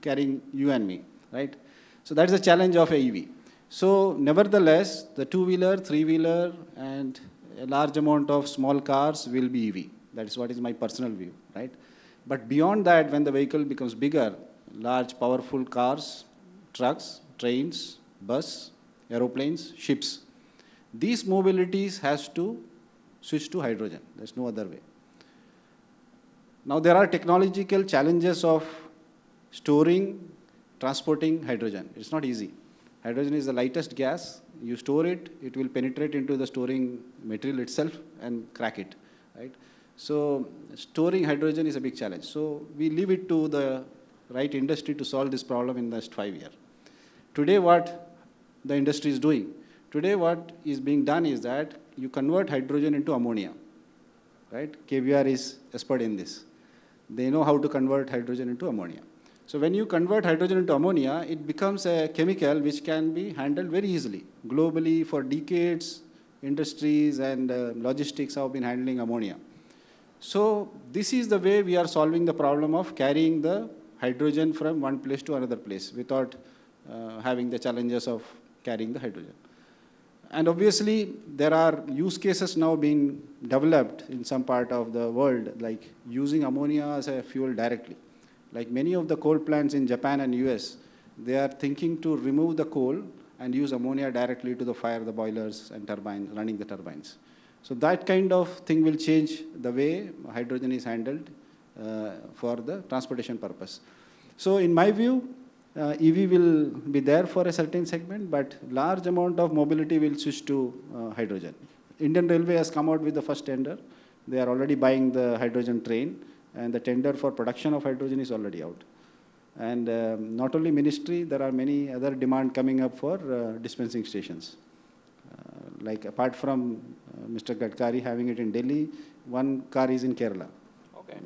carrying you and me, right? So that's the challenge of a EV. So nevertheless, the two-wheeler, three-wheeler, and a large amount of small cars will be EV. That is what is my personal view, right? But beyond that, when the vehicle becomes bigger, large, powerful cars, trucks, trains, bus, aeroplanes, ships, these mobilities has to switch to hydrogen. There's no other way. Now, there are technological challenges of storing, transporting hydrogen. It's not easy. Hydrogen is the lightest gas. You store it, it will penetrate into the storing material itself and crack it, right? So storing hydrogen is a big challenge. So we leave it to the right industry to solve this problem in the next 5 years. Today, what the industry is doing, today what is being done is that you convert hydrogen into ammonia, right? KBR is expert in this. They know how to convert hydrogen into ammonia. So when you convert hydrogen into ammonia, it becomes a chemical which can be handled very easily. Globally, for decades, industries and logistics have been handling ammonia. So this is the way we are solving the problem of carrying the hydrogen from one place to another place without having the challenges of carrying the hydrogen. And obviously, there are use cases now being developed in some part of the world, like using ammonia as a fuel directly. Like many of the coal plants in Japan and US, they are thinking to remove the coal and use ammonia directly to the fire the boilers and turbines, running the turbines. So that kind of thing will change the way hydrogen is handled for the transportation purpose. So in my view, EV will be there for a certain segment, but large amount of mobility will switch to hydrogen. Indian Railway has come out with the first tender. They are already buying the hydrogen train, and the tender for production of hydrogen is already out. And not only ministry, there are many other demand coming up for dispensing stations. Like apart from Mr. Gadkari having it in Delhi, one car is in Kerala. Okay.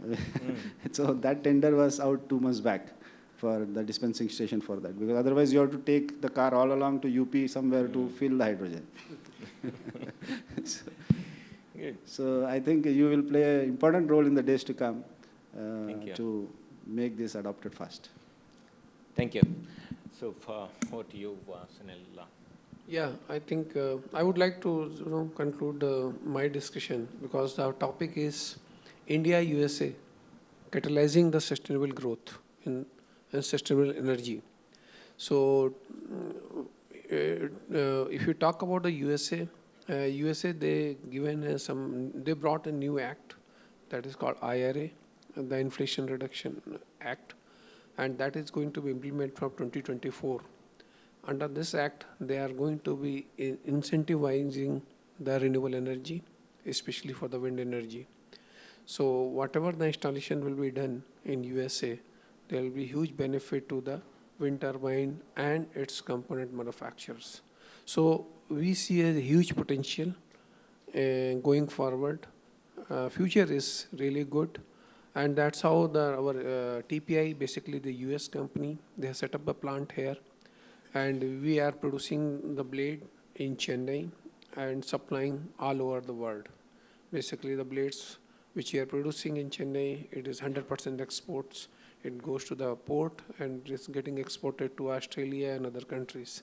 So that tender was out 2 months back for the dispensing station for that, because otherwise you have to take the car all along to UP somewhere to fill the hydrogen. So I think you will play an important role in the days to come to make this adopted fast. Thank you. So over to you, Sunil. Yeah, I think I would like to conclude my discussion, because our topic is India, USA, catalyzing the sustainable growth in sustainable energy. So if you talk about the USA, they brought a new act that is called IRA, the Inflation Reduction Act, and that is going to be implemented from 2024. Under this act, they are going to be incentivizing the renewable energy, especially for the wind energy. So whatever the installation will be done in USA, there will be huge benefit to the wind turbine and its component manufacturers. So we see a huge potential going forward. Future is really good, and that's how our TPI, basically the US company, they have set up a plant here, and we are producing the blade in Chennai and supplying all over the world. Basically the blades which we are producing in Chennai, it is 100% exports, it goes to the port and it's getting exported to Australia and other countries.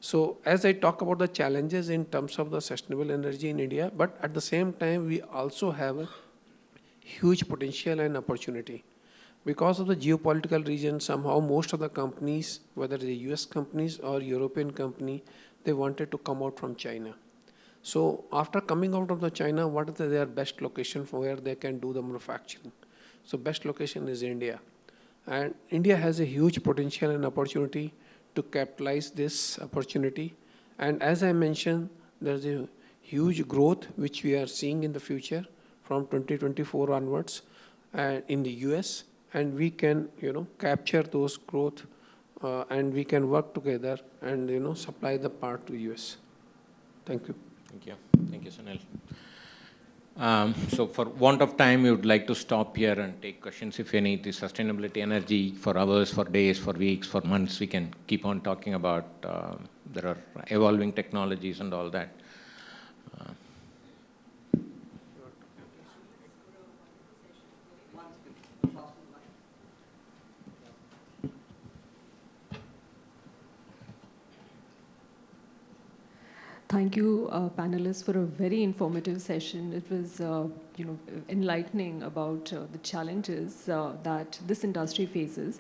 So as I talk about the challenges in terms of the sustainable energy in India, but at the same time, we also have a huge potential and opportunity. Because of the geopolitical region, somehow most of the companies, whether the US companies or European company, they wanted to come out from China. So after coming out of the China, what is their best location for where they can do the manufacturing? So best location is India. And India has a huge potential and opportunity to capitalize this opportunity. And as I mentioned, there's a huge growth which we are seeing in the future from 2024 onwards in the US. And we can, capture those growth and we can work together and, supply the part to US. Thank you. Thank you. Thank you, Sunil. So for want of time, we would like to stop here and take questions, if any. The sustainability energy for hours, for days, for weeks, for months, we can keep on talking about. There are evolving technologies and all that. Thank you, panelists, for a very informative session. It was, enlightening about the challenges that this industry faces.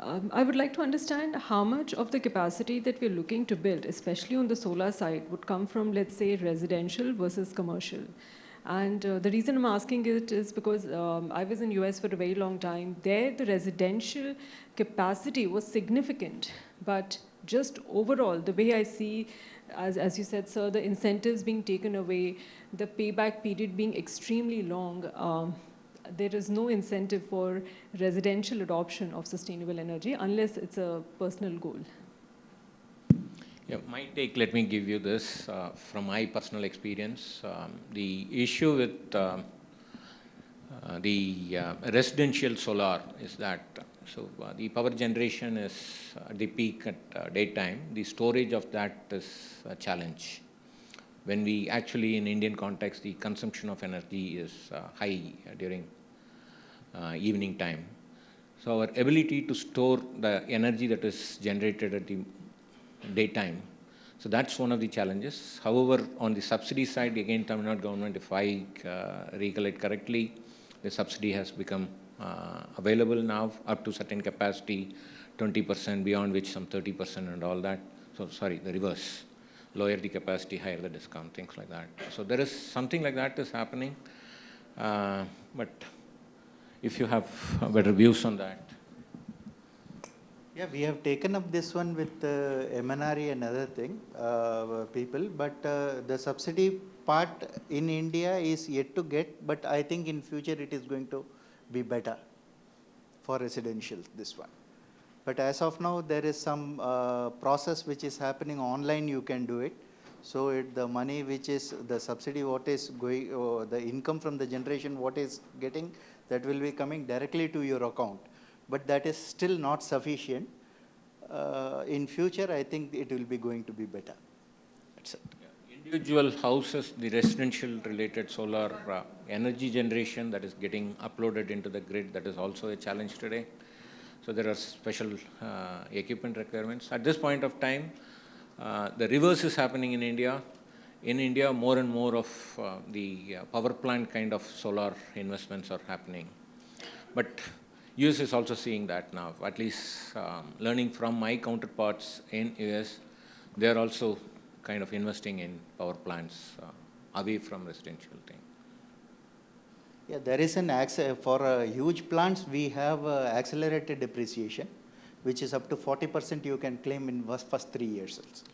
I would like to understand how much of the capacity that we're looking to build, especially on the solar side, would come from, let's say, residential versus commercial. And the reason I'm asking it is because I was in US for a very long time. There, the residential capacity was significant, but just overall, the way I see, as you said, sir, the incentives being taken away, the payback period being extremely long, there is no incentive for residential adoption of sustainable energy unless it's a personal goal. Yeah, my take, let me give you this from my personal experience. The issue with the residential solar is that the power generation is at the peak at daytime. The storage of that is a challenge. When we actually, in Indian context, the consumption of energy is high during evening time. So our ability to store the energy that is generated at the daytime, so that's one of the challenges. However, on the subsidy side, again, Tamil Nadu government, if I recollect correctly, the subsidy has become available now up to certain capacity, 20%, beyond which some 30% and all that. So sorry, the reverse. Lower the capacity, higher the discount, things like that. So there is something like that is happening. But if you have better views on that. Yeah, we have taken up this one with MNRE and other people, but the subsidy part in India is yet to get, but I think in future it is going to be better for residential, this one. But as of now, there is some process which is happening online, you can do it. So the money which is the subsidy, what is going, the income from the generation, what is getting, that will be coming directly to your account. But that is still not sufficient. In future, I think it will be going to be better. That's it. Individual houses, the residential related solar energy generation that is getting uploaded into the grid, that is also a challenge today. So there are special equipment requirements. At this point of time, the reverse is happening in India. In India, more and more of the power plant kind of solar investments are happening. But US is also seeing that now, at least learning from my counterparts in US, they are also kind of investing in power plants away from residential thing. Yeah, there is an for huge plants, we have accelerated depreciation, which is up to 40% you can claim in first 3 years also.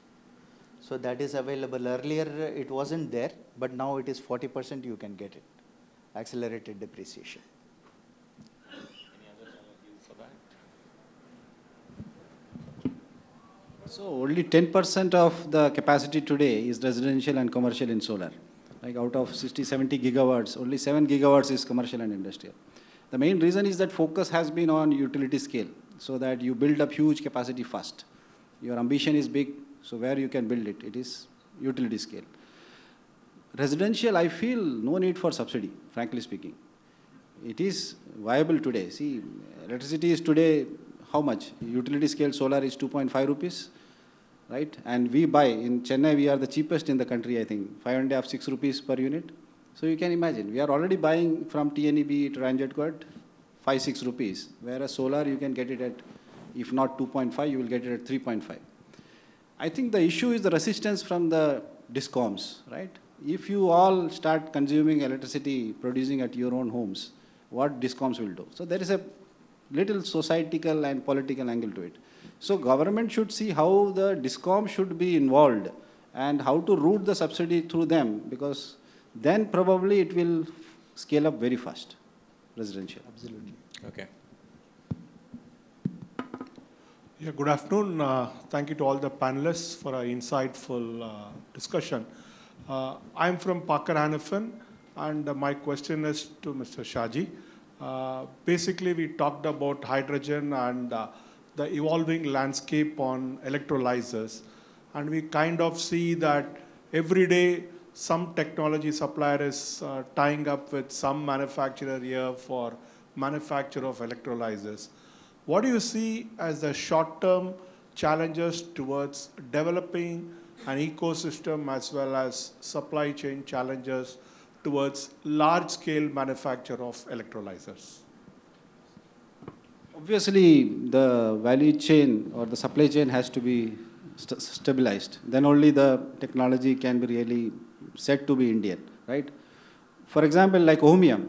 So that is available. Earlier it wasn't there, but now it is 40% you can get it, accelerated depreciation. Any other view for that? So only 10% of the capacity today is residential and commercial in solar. Like out of 60, 70 gigawatts, only 7 gigawatts is commercial and industrial. The main reason is that focus has been on utility scale, so that you build up huge capacity fast. Your ambition is big, so where you can build it, it is utility scale. Residential, I feel no need for subsidy, frankly speaking. it is viable today. See, electricity is today how much? Utility scale solar is 2.5 rupees, right? And we buy, in Chennai, we are the cheapest in the country, I think, 5.5, 6 rupees per unit. So you can imagine, we are already buying from TNEB to Ranjit 5, 6 rupees, whereas solar you can get it at, if not 2.5, you will get it at 3.5. I think the issue is the resistance from the discoms, right? If you all start consuming electricity, producing at your own homes, what discoms will do? So there is a little societal and political angle to it. So government should see how the discom should be involved and how to route the subsidy through them, because then probably it will scale up very fast, residential. Absolutely. Okay. Yeah, good afternoon. Thank you to all the panelists for an insightful discussion. I'm from Parker Hannifin, and my question is to Mr. Shaji. Basically, we talked about hydrogen and the evolving landscape on electrolyzers, and we kind of see that every day some technology supplier is tying up with some manufacturer here for manufacture of electrolyzers. What do you see as the short-term challenges towards developing an ecosystem as well as supply chain challenges towards large-scale manufacture of electrolyzers? Obviously, the value chain or the supply chain has to be stabilized. Then only the technology can be really said to be Indian, right? For example, like Ohmium,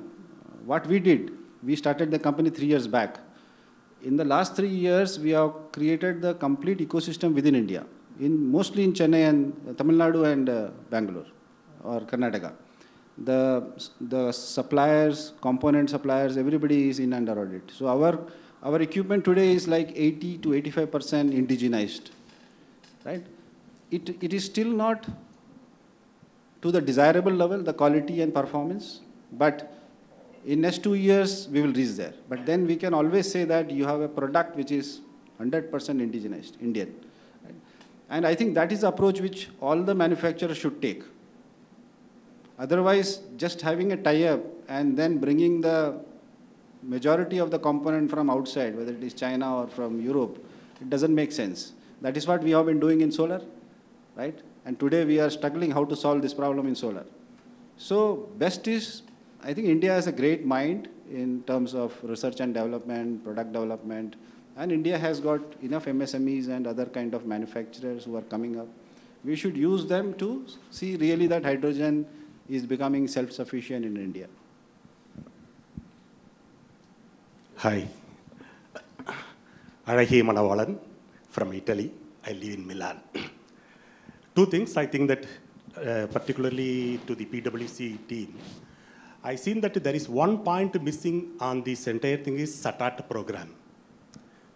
what we did, we started the company 3 years back. In the last 3 years, we have created the complete ecosystem within India, mostly in Chennai and Tamil Nadu and Bangalore or Karnataka. The suppliers, component suppliers, everybody is in under audit. So our equipment today is like 80 to 85% indigenized, right? It is still not to the desirable level, the quality and performance, but in next 2 years, we will reach there. But then we can always say that you have a product which is 100% indigenized, Indian. Right? And I think that is the approach which all the manufacturers should take. Otherwise, just having a tie-up and then bringing the majority of the component from outside, whether it is China or from Europe, it doesn't make sense. That is what we have been doing in solar, right? And today we are struggling how to solve this problem in solar. So best is, I think India has a great mind in terms of research and development, product development, and India has got enough MSMEs and other kind of manufacturers who are coming up. We should use them to see really that hydrogen is becoming self-sufficient in India. Hi. Arahi Manavalan from Italy. I live in Milan. Two things I think that particularly to the PwC team, I've seen that there is one point missing on this entire thing is SATAT program.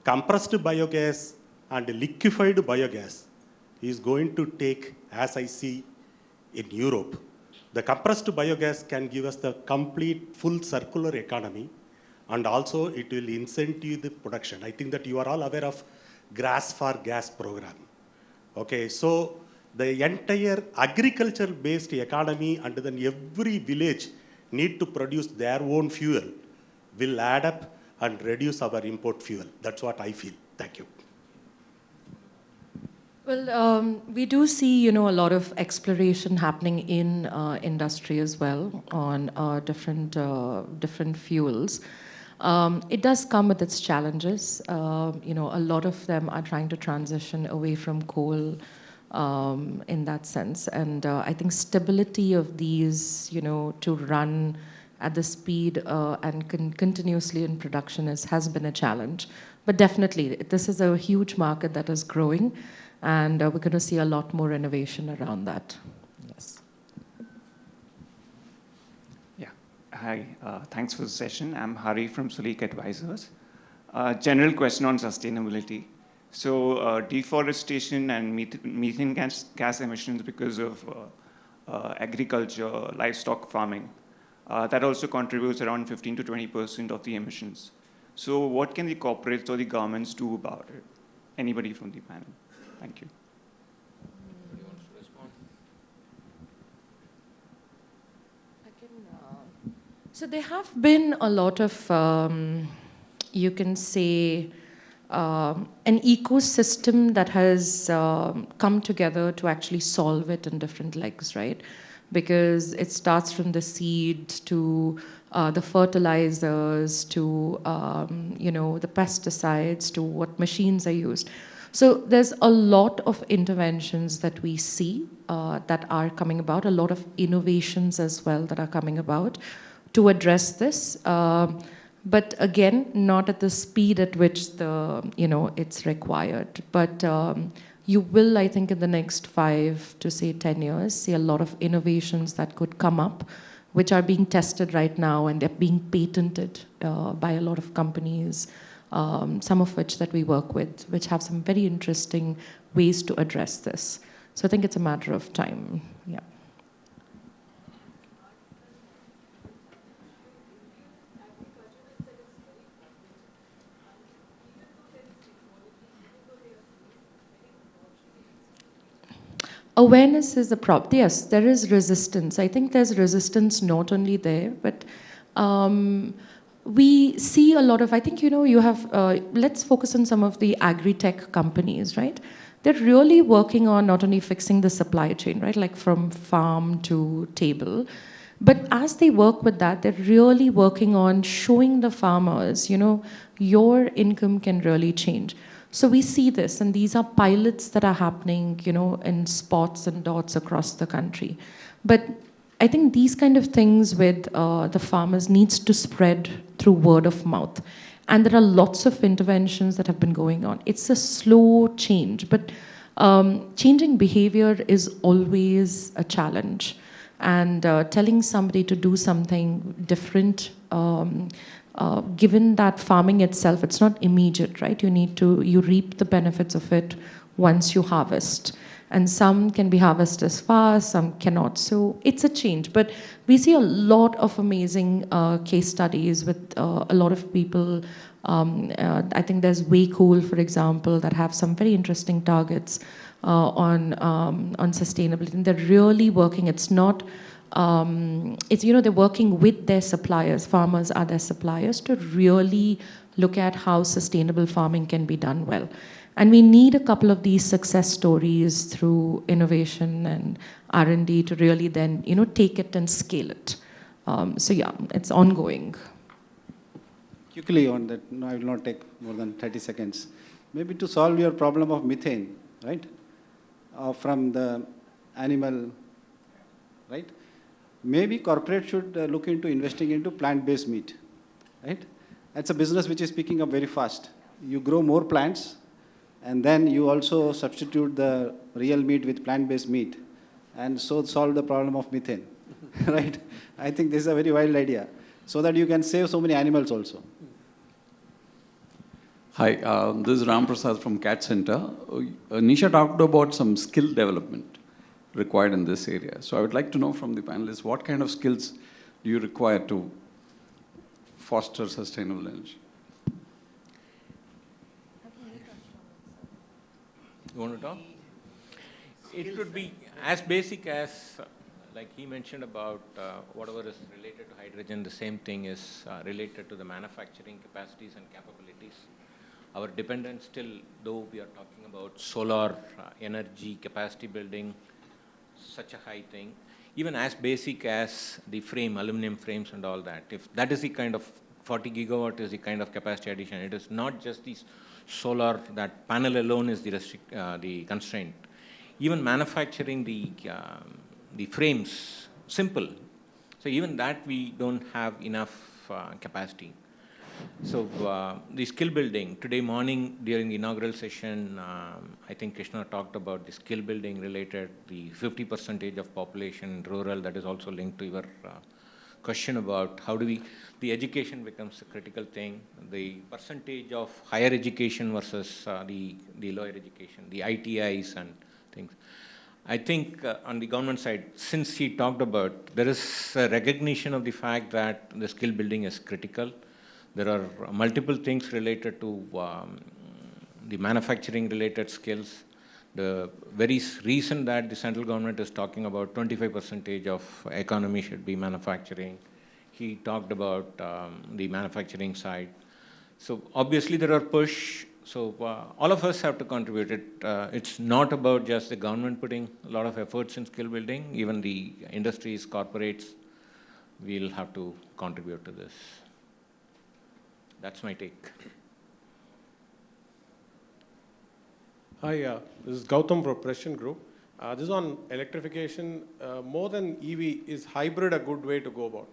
Compressed biogas and liquefied biogas is going to take, as I see in Europe, the compressed biogas can give us the complete full circular economy, and also it will incentive the production. I think that you are all aware of Grass for Gas program. Okay, so the entire agriculture-based economy and then every village need to produce their own fuel will add up and reduce our import fuel. That's what I feel. Thank you. Well, we do see, a lot of exploration happening in industry as well on different fuels. It does come with its challenges. A lot of them are trying to transition away from coal in that sense. And I think stability of these, to run at the speed and continuously in production has been a challenge. But definitely, this is a huge market that is growing, and we're going to see a lot more innovation around that. Yes. Yeah. Hi. Thanks for the session. I'm Hari from Sulik Advisors. General question on sustainability. So deforestation and methane gas emissions because of agriculture, livestock farming, that also contributes around 15 to 20% of the emissions. So what can the corporates or the governments do about it? Anybody from the panel? Thank you. You want to respond? So there have been a lot of, you can say, an ecosystem that has come together to actually solve it in different legs, right? Because it starts from the seed to the fertilizers to the pesticides to what machines are used. So there's a lot of interventions that we see that are coming about, a lot of innovations as well that are coming about to address this. But again, not at the speed at which it's required. But you will, I think, in the next 5 to say 10 years, see a lot of innovations that could come up, which are being tested right now, and they're being patented by a lot of companies, some of which that we work with, which have some very interesting ways to address this. So I think it's a matter of time, yeah. Awareness is the problem. Yes, there is resistance. I think there's resistance not only there, but we see a lot of, I think, you have, let's focus on some of the agri-tech companies, right? They're really working on not only fixing the supply chain, right? Like from farm to table. But as they work with that, they're really working on showing the farmers, your income can really change. So we see this, and these are pilots that are happening, in spots and dots across the country. But I think these kind of things with the farmers needs to spread through word of mouth. And there are lots of interventions that have been going on. It's a slow change, but changing behavior is always a challenge. And telling somebody to do something different, given that farming itself, it's not immediate, right? You reap the benefits of it once you harvest. And some can be harvested as fast, some cannot. So it's a change. But we see a lot of amazing case studies with a lot of people. I think there's Way Cool, for example, that have some very interesting targets on sustainability. And they're really working. It's not, they're working with their suppliers. Farmers are their suppliers to really look at how sustainable farming can be done well. And we need a couple of these success stories through innovation and R&D to really then, take it and scale it. So yeah, it's ongoing. Quickly on that, no, I will not take more than 30 seconds. Maybe to solve your problem of methane, right? From the animal, right? Maybe corporate should look into investing into plant-based meat, right? That's a business which is picking up very fast. You grow more plants, and then you also substitute the real meat with plant-based meat, and so solve the problem of methane, right? I think this is a very wild idea, so that you can save so many animals also. Hi, this is Ram Prasad from CAT Center. Nisha talked about some skill development required in this area. So I would like to know from the panelists, what kind of skills do you require to foster sustainable energy? You want to talk? It could be as basic as, like he mentioned about whatever is related to hydrogen, the same thing is related to the manufacturing capacities and capabilities. Our dependence still, though we are talking about solar energy capacity building, such a high thing, even as basic as the frame, aluminum frames and all that. If that is the kind of 40 gigawatt is the kind of capacity addition, it is not just the solar, that panel alone is the constraint. Even manufacturing the frames, simple. So even that we don't have enough capacity. So the skill building, today morning during the inaugural session, I think Krishna talked about the skill building related, the 50% of population rural, that is also linked to your question about how do we, the education becomes a critical thing, the percentage of higher education versus the lower education, the ITIs and things. I think on the government side, since he talked about, there is a recognition of the fact that the skill building is critical. There are multiple things related to the manufacturing related skills. The very reason that the central government is talking about 25% of economy should be manufacturing. he talked about the manufacturing side. So obviously there are push. So all of us have to contribute. It's not about just the government putting a lot of efforts in skill building. Even the industries, corporates, will have to contribute to this. That's my take. Hi, this is Gautam from Prescient Group. This is on electrification. More than EV, is hybrid a good way to go about?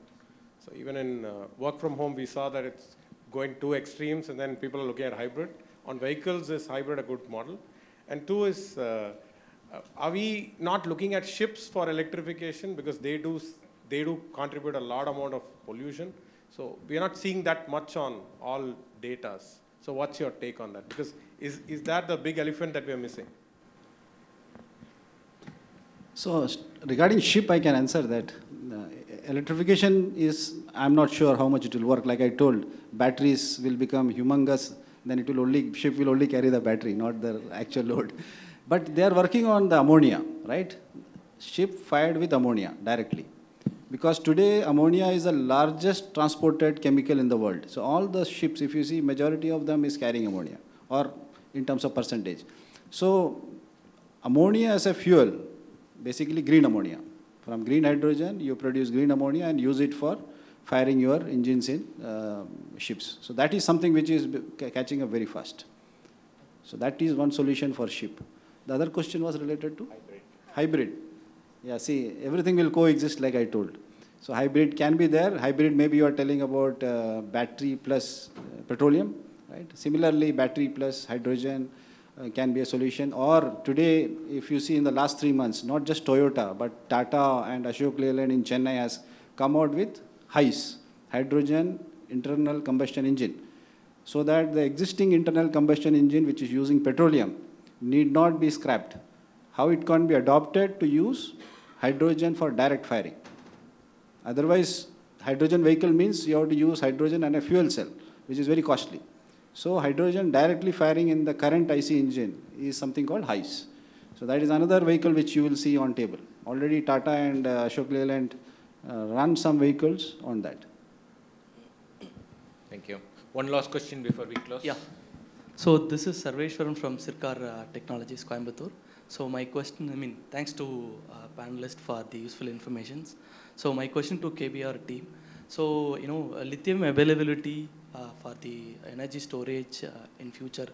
So even in work from home, we saw that it's going two extremes, and then people are looking at hybrid. On vehicles, is hybrid a good model? And two is, are we not looking at ships for electrification because they do contribute a lot amount of pollution? So we are not seeing that much on all data. So what's your take on that? Because is that the big elephant that we are missing? So regarding ship, I can answer that. Electrification is, I'm not sure how much it will work. Like I told, batteries will become humongous, then it will only, ship will only carry the battery, not the actual load. But they are working on the ammonia, right? Ship fired with ammonia directly. Because today, ammonia is the largest transported chemical in the world. So all the ships, if you see, majority of them is carrying ammonia, or in terms of percentage. So ammonia as a fuel, basically green ammonia. From green hydrogen, you produce green ammonia and use it for firing your engines in ships. So that is something which is catching up very fast. So that is one solution for ship. The other question was related to? Hybrid. Yeah, see, everything will coexist like I told. So hybrid can be there. Hybrid, maybe you are telling about battery plus petroleum, right? Similarly, battery plus hydrogen can be a solution. Or today, if you see in the last 3 months, not just Toyota, but Tata and Ashok Leyland in Chennai has come out with HICE, hydrogen internal combustion engine. So that the existing internal combustion engine, which is using petroleum, need not be scrapped. How it can be adopted to use hydrogen for direct firing. Otherwise, hydrogen vehicle means you have to use hydrogen and a fuel cell, which is very costly. So hydrogen directly firing in the current IC engine is something called HICE. So that is another vehicle which you will see on table. Already Tata and Ashok Leyland run some vehicles on that. Thank you. One last question before we close. Yeah. So this is Sarveshwaran from Sirkar Technologies, Coimbatore. So my question, thanks to panelists for the useful informations. So my question to KBR team. So, lithium availability for the energy storage in future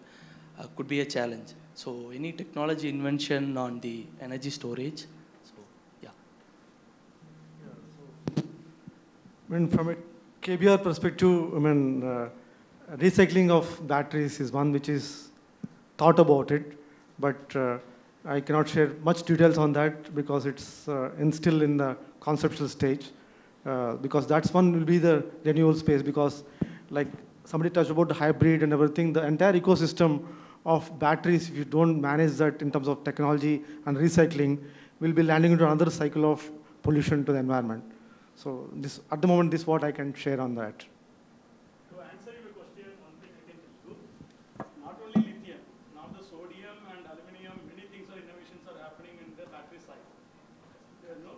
could be a challenge. So any technology invention on the energy storage? So, yeah. From a KBR perspective, recycling of batteries is one which is thought about it, but I cannot share much details on that because it's still in the conceptual stage. Because that's one will be the renewal space, because like somebody touched about the hybrid and everything, the entire ecosystem of batteries, if you don't manage that in terms of technology and recycling, will be landing into another cycle of pollution to the environment. So this, at the moment, this is what I can share on that. To answer your question, one thing I can tell you, not only lithium, now the sodium and aluminum, many things are innovations are happening in the battery side.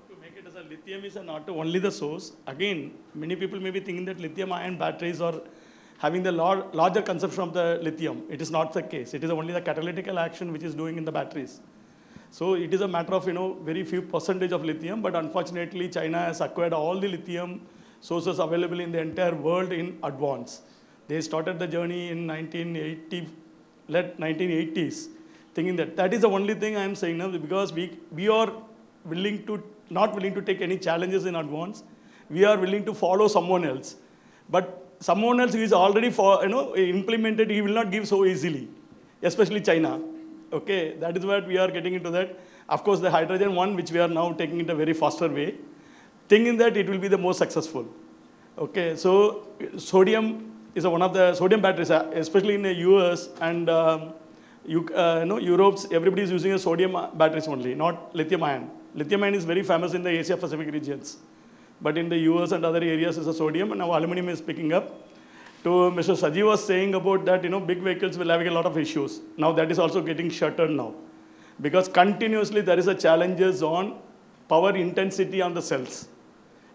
To make it as a lithium is not only the source. Again, many people may be thinking that lithium-ion batteries are having the larger consumption of the lithium. It is not the case. It is only the catalytical action which is doing in the batteries. So it is a matter of very few percentage of lithium, but unfortunately China has acquired all the lithium sources available in the entire world in advance. They started the journey in 1980s, thinking that is the only thing I am saying now, because we are not willing to take any challenges in advance. We are willing to follow someone else. But someone else who is already implemented, he will not give so easily, especially China. Okay, that is what we are getting into that. Of course, the hydrogen one, which we are now taking it a very faster way, thinking that it will be the most successful. Okay, so sodium is one of the sodium batteries, especially in the US and Europe, everybody is using a sodium batteries only, not lithium ion. Lithium ion is very famous in the Asia Pacific regions. But in the US and other areas is a sodium, and now aluminum is picking up. To Mr. Saji was saying about that, big vehicles will have a lot of issues. Now that is also getting shuttered now. Because continuously there is a challenges on power intensity on the cells.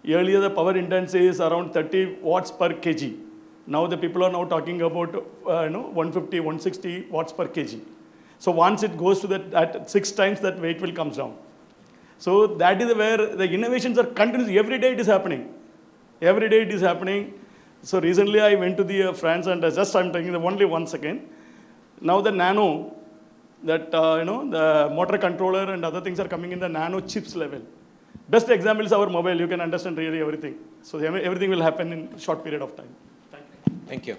Earlier, the power intensity is around 30 watts per kg. Now the people are now talking about 150, 160 watts per kg. So once it goes to that, at 6 times, that weight will come down. So that is where the innovations are continuous. Every day it is happening. Every day it is happening. So recently I went to the France, and I'm taking only 1 second. Now the nano, that the motor controller and other things are coming in the nano chips level. Best example is our mobile. You can understand really everything. So everything will happen in a short period of time. Thank you.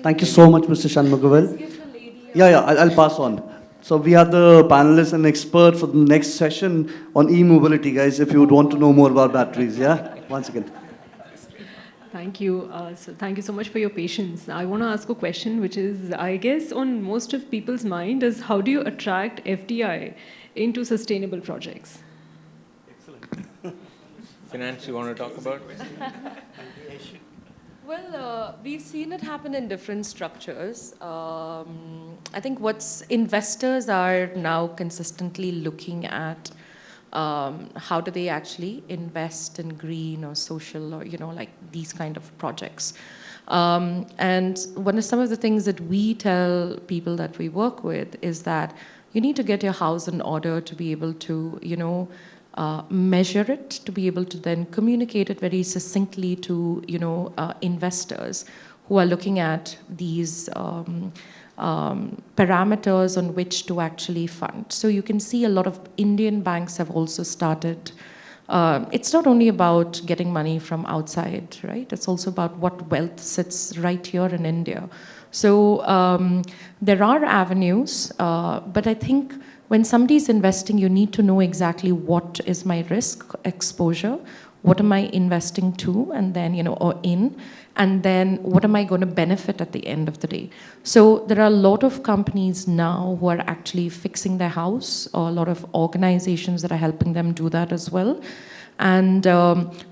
Thank you so much, Mr. Shanmugavel. Yeah, I'll pass on. So we have the panelists and expert for the next session on e-mobility, guys, if you would want to know more about batteries, yeah? Once again. Thank you. So thank you so much for your patience. I want to ask a question, which is, I guess, on most of people's mind is how do you attract FDI into sustainable projects? Excellent. Finance, you want to talk about? Well, we've seen it happen in different structures. I think investors are now consistently looking at how do they actually invest in green or social or, like these kind of projects. And some of the things that we tell people that we work with is that you need to get your house in order to be able to, measure it, to be able to then communicate it very succinctly to, investors who are looking at these parameters on which to actually fund. So you can see a lot of Indian banks have also started. It's not only about getting money from outside, right? It's also about what wealth sits right here in India. So there are avenues, but I think when somebody's investing, you need to know exactly what is my risk exposure, what am I investing to, and then, or in, and then what am I going to benefit at the end of the day. So there are a lot of companies now who are actually fixing their house, or a lot of organizations that are helping them do that as well. And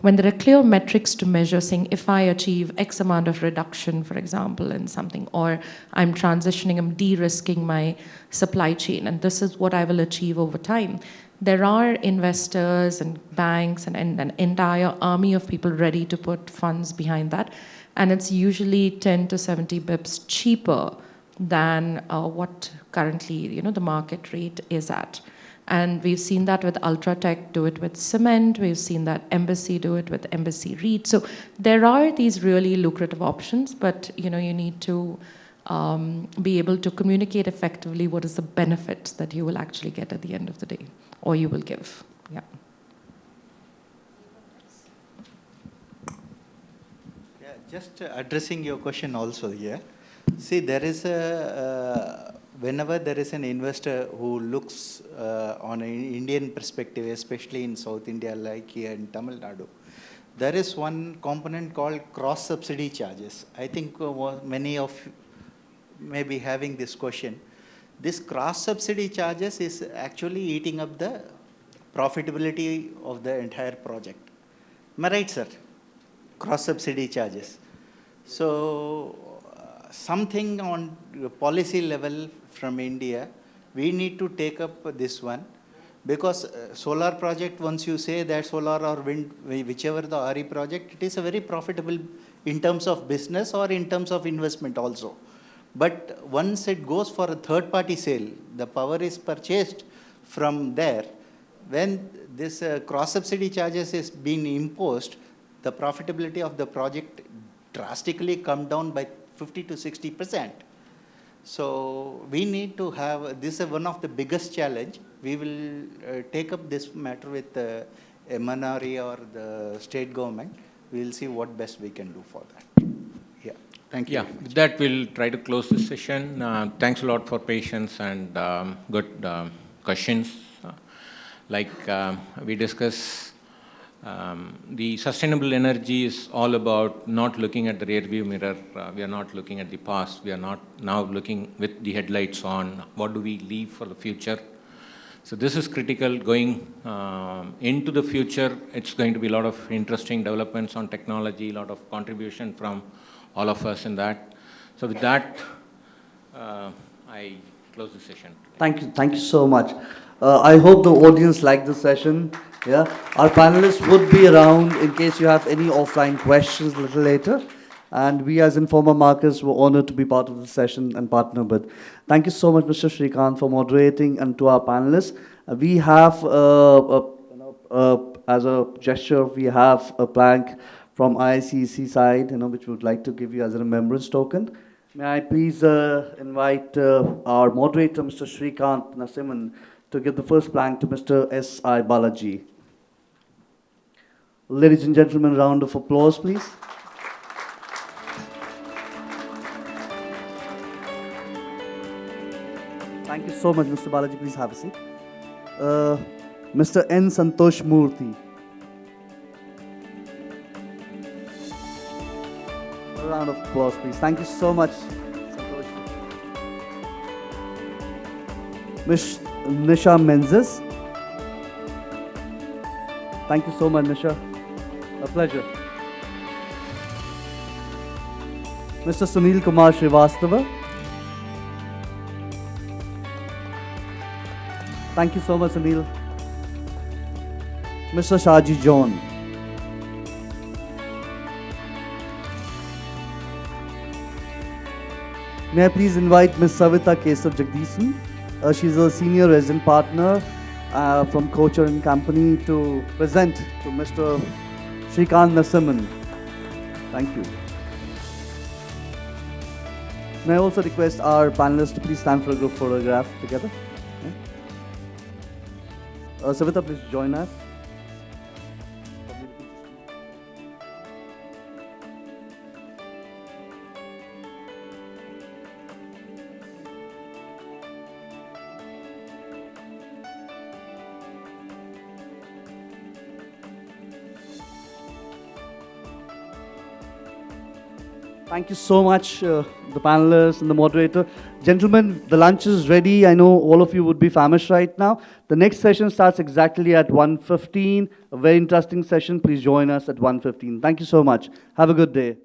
when there are clear metrics to measure, saying if I achieve X amount of reduction, for example, in something, or I'm transitioning, I'm de-risking my supply chain, and this is what I will achieve over time, there are investors and banks and an entire army of people ready to put funds behind that. And it's usually 10 to 70 bips cheaper than what currently the market rate is at. And we've seen that with Ultratech do it with cement. We've seen that Embassy do it with Embassy REIT. So there are these really lucrative options, but you need to be able to communicate effectively what is the benefit that you will actually get at the end of the day, or you will give. Yeah. Yeah, just addressing your question also here. See, there is whenever there is an investor who looks on an Indian perspective, especially in South India, like here in Tamil Nadu, there is one component called cross-subsidy charges. I think many of you may be having this question. This cross-subsidy charges is actually eating up the profitability of the entire project. Am I right, sir? Cross-subsidy charges. So something on policy level from India, we need to take up this one, because solar project, once you say that solar or wind, whichever the RE project, it is a very profitable in terms of business or in terms of investment also. But once it goes for a third-party sale, the power is purchased from there. When this cross-subsidy charges is being imposed, the profitability of the project drastically come down by 50 to 60%. So we need to have, this is one of the biggest challenge. We will take up this matter with the MNRE or the state government. We will see what best we can do for that. Yeah, thank you. Yeah, with that we'll try to close this session. Thanks a lot for patience and good questions. Like we discussed, the sustainable energy is all about not looking at the rear view mirror. We are not looking at the past. We are not now looking with the headlights on. What do we leave for the future? So this is critical. Going into the future, it's going to be a lot of interesting developments on technology, a lot of contribution from all of us in that. So with that, I close. close the session. Thank you so much. I hope the audience liked the session. Yeah, our panelists would be around in case you have any offline questions a little later. And we as Informa Markets were honored to be part of the session and partner with. Thank you so much, Mr. Srikanth, for moderating, and to our panelists. We have, as a gesture, we have a plaque from IACC side, which we would like to give you as a remembrance token. May I please invite our moderator, Mr. Srikanth Narasimhan, to give the first plank to Mr. S.I. Balaji. Ladies and gentlemen, round of applause, please. Thank you so much, Mr. Balaji. Please have a seat. Mr. N. Santosh Murthy. A round of applause, please. Thank you so much, Santosh. Ms. Nisha Menzes. Thank you so much, Nisha. A pleasure. Mr. Sunil Kumar Srivastava. Thank you so much, Sunil. Mr. Shaji John. May I please invite Ms. Savita Kesav Jagdishan. She's a senior resident partner from Kocher & Company to present to Mr. Srikanth Narasimhan. Thank you. May I also request our panelists to please stand for a group photograph together. Savita, please join us. Thank you so much, the panelists and the moderator. Gentlemen, the lunch is ready. I know all of you would be famished right now. The next session starts exactly at 1:15. A very interesting session. Please join us at 1:15. Thank you so much. Have a good day.